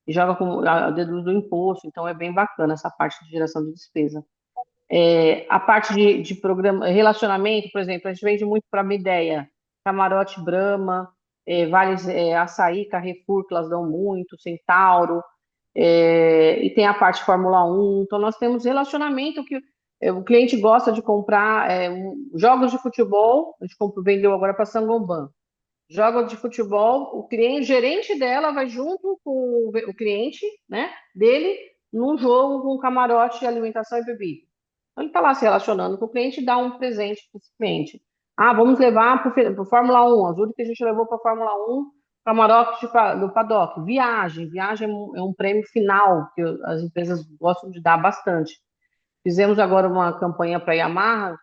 E joga com a deduz do imposto, então é bem bacana essa parte de geração de despesa. A parte de programa, relacionamento, por exemplo, a gente vende muito para a Mideia, Camarote Brahma, Vales, Açaí, Carrefour, que elas dão muito, Centauro, e tem a parte Fórmula 1. Então, nós temos relacionamento que o cliente gosta de comprar jogos de futebol, a gente vendeu agora para Sangoban. Jogos de futebol, o gerente dela vai junto com o cliente, né, dele, num jogo com camarote, alimentação e bebida. Então, ele está lá se relacionando com o cliente e dá um presente para esse cliente. Ah, vamos levar para o Fórmula 1. A Júlia que a gente levou para a Fórmula 1, camarote do paddock. Viagem é um prêmio final que as empresas gostam de dar bastante. Fizemos agora uma campanha para a Yamaha,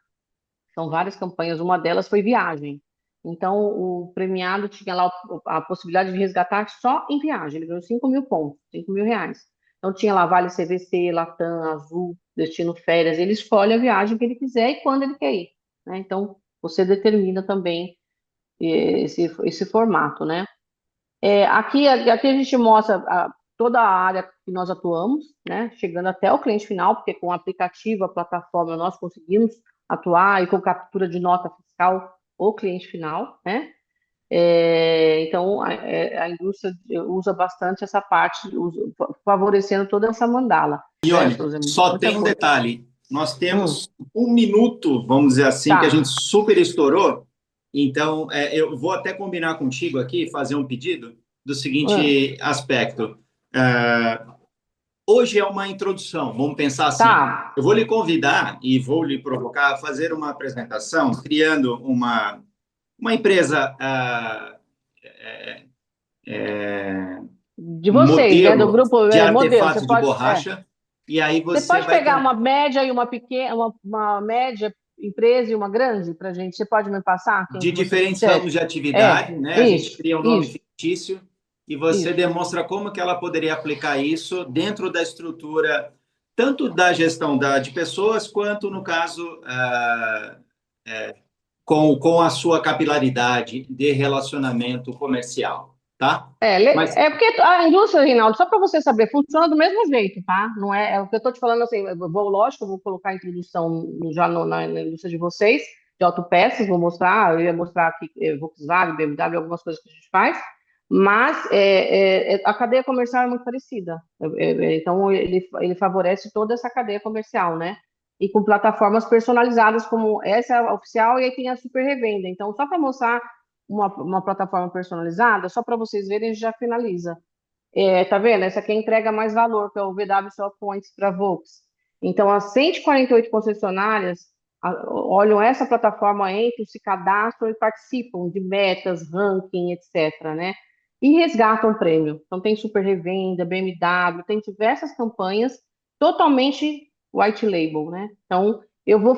são várias campanhas, uma delas foi viagem. Então, o premiado tinha lá a possibilidade de resgatar só em viagem. Ele ganhou 5 mil pontos, 5 mil reais. Então, tinha lá Vale CVC, Latam, Azul, Destino Férias. Ele escolhe a viagem que ele quiser e quando ele quer ir, né? Então, você determina também esse formato, né? Aqui a gente mostra toda a área que nós atuamos, né? Chegando até o cliente final, porque com o aplicativo, a plataforma, nós conseguimos atuar e com captura de nota fiscal o cliente final, né? Então, a indústria usa bastante essa parte, favorecendo toda essa mandala. Ione, só tem um detalhe. Nós temos 1 minuto, vamos dizer assim, que a gente super estourou. Então, eu vou até combinar contigo aqui, fazer um pedido do seguinte aspecto. Hoje é uma introdução, vamos pensar assim. Tá. Eu vou lhe convidar e vou lhe provocar a fazer uma apresentação, criando uma empresa de vocês, né? Do grupo de modelo. artefatos de borracha. E aí você pode pegar uma média e uma pequena, uma média empresa e uma grande para a gente. Você pode me passar? De diferentes ramos de atividade, né? A gente cria um nome fictício e você demonstra como que ela poderia aplicar isso dentro da estrutura, tanto da gestão de pessoas, quanto, no caso, com a sua capilaridade de relacionamento comercial, tá? Porque a indústria, Reinaldo, só para você saber, funciona do mesmo jeito, tá? Não é o que eu estou te falando assim, lógico, eu vou colocar a introdução já na indústria de vocês, de autopeças, eu ia mostrar aqui Volkswagen, BMW, algumas coisas que a gente faz, mas a cadeia comercial é muito parecida. Então, ele favorece toda essa cadeia comercial, né? E com plataformas personalizadas, como essa é a oficial, e aí tem a super revenda. Então, só para mostrar uma plataforma personalizada, só para vocês verem, a gente já finaliza. Tá vendo? Essa aqui entrega mais valor, que é o VW Sell Points para Volks. Então, as 148 concessionárias olham essa plataforma, entram, se cadastram e participam de metas, ranking, etc., né? E resgatam prêmio. Então, tem super revenda, BMW, tem diversas campanhas totalmente white label, né? Então, eu vou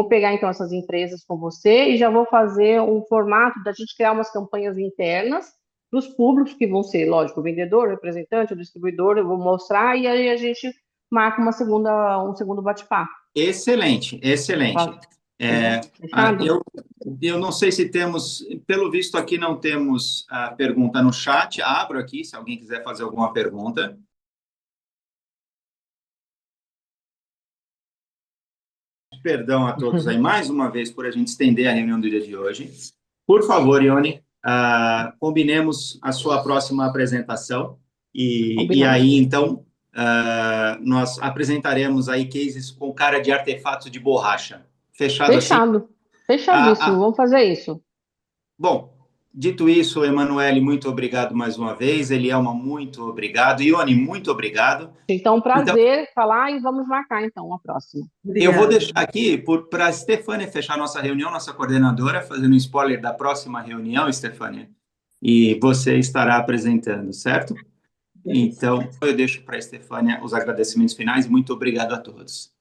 pegar então essas empresas com você e já vou fazer um formato da gente criar umas campanhas internas para os públicos que vão ser, lógico, o vendedor, o representante, o distribuidor, eu vou mostrar e aí a gente marca um segundo bate-papo. Excelente. Eu não sei se temos, pelo visto aqui não temos a pergunta no chat, abro aqui se alguém quiser fazer alguma pergunta. Perdão a todos aí, mais uma vez, por a gente estender a reunião do dia de hoje. Por favor, Ione, combinemos a sua próxima apresentação e aí, então, nós apresentaremos aí cases com cara de artefatos de borracha. Fechado assim? Fechadíssimo, vamos fazer isso. Bom, dito isso, Emanuele, muito obrigado mais uma vez. Elielma, muito obrigado. Ione, muito obrigado. Então, um prazer falar e vamos marcar, então, a próxima. Obrigado. Eu vou deixar aqui para a Stefânia fechar nossa reunião, nossa coordenadora, fazendo um spoiler da próxima reunião, Stefânia, e você estará apresentando, certo? Então, eu deixo para a Stefânia os agradecimentos finais. Muito obrigado a todos.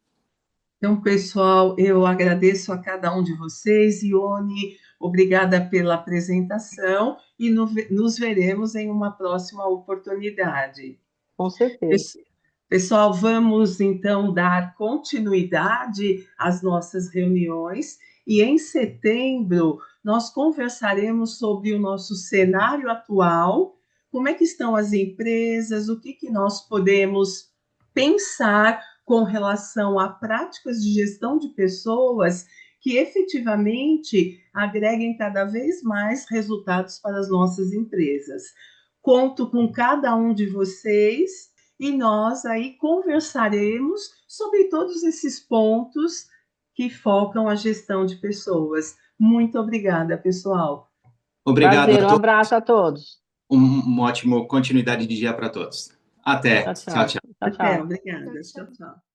Então, pessoal, eu agradeço a cada um de vocês. Ione, obrigada pela apresentação e nos veremos em uma próxima oportunidade. Com certeza. Pessoal, vamos então dar continuidade às nossas reuniões E em setembro, nós conversaremos sobre o nosso cenário atual, como é que estão as empresas, o que nós podemos pensar com relação a práticas de gestão de pessoas que efetivamente agreguem cada vez mais resultados para as nossas empresas. Conto com cada um de vocês e nós aí conversaremos sobre todos esses pontos que focam a gestão de pessoas. Muito obrigada, pessoal. Obrigado Prazer, a um todos. abraço a todos. Uma ótima continuidade de dia para todos. Até. Tchau, tchau. Tchau, tchau. Tchau, Até, tchau. obrigada. Tchau, tchau. Tchau, tchau.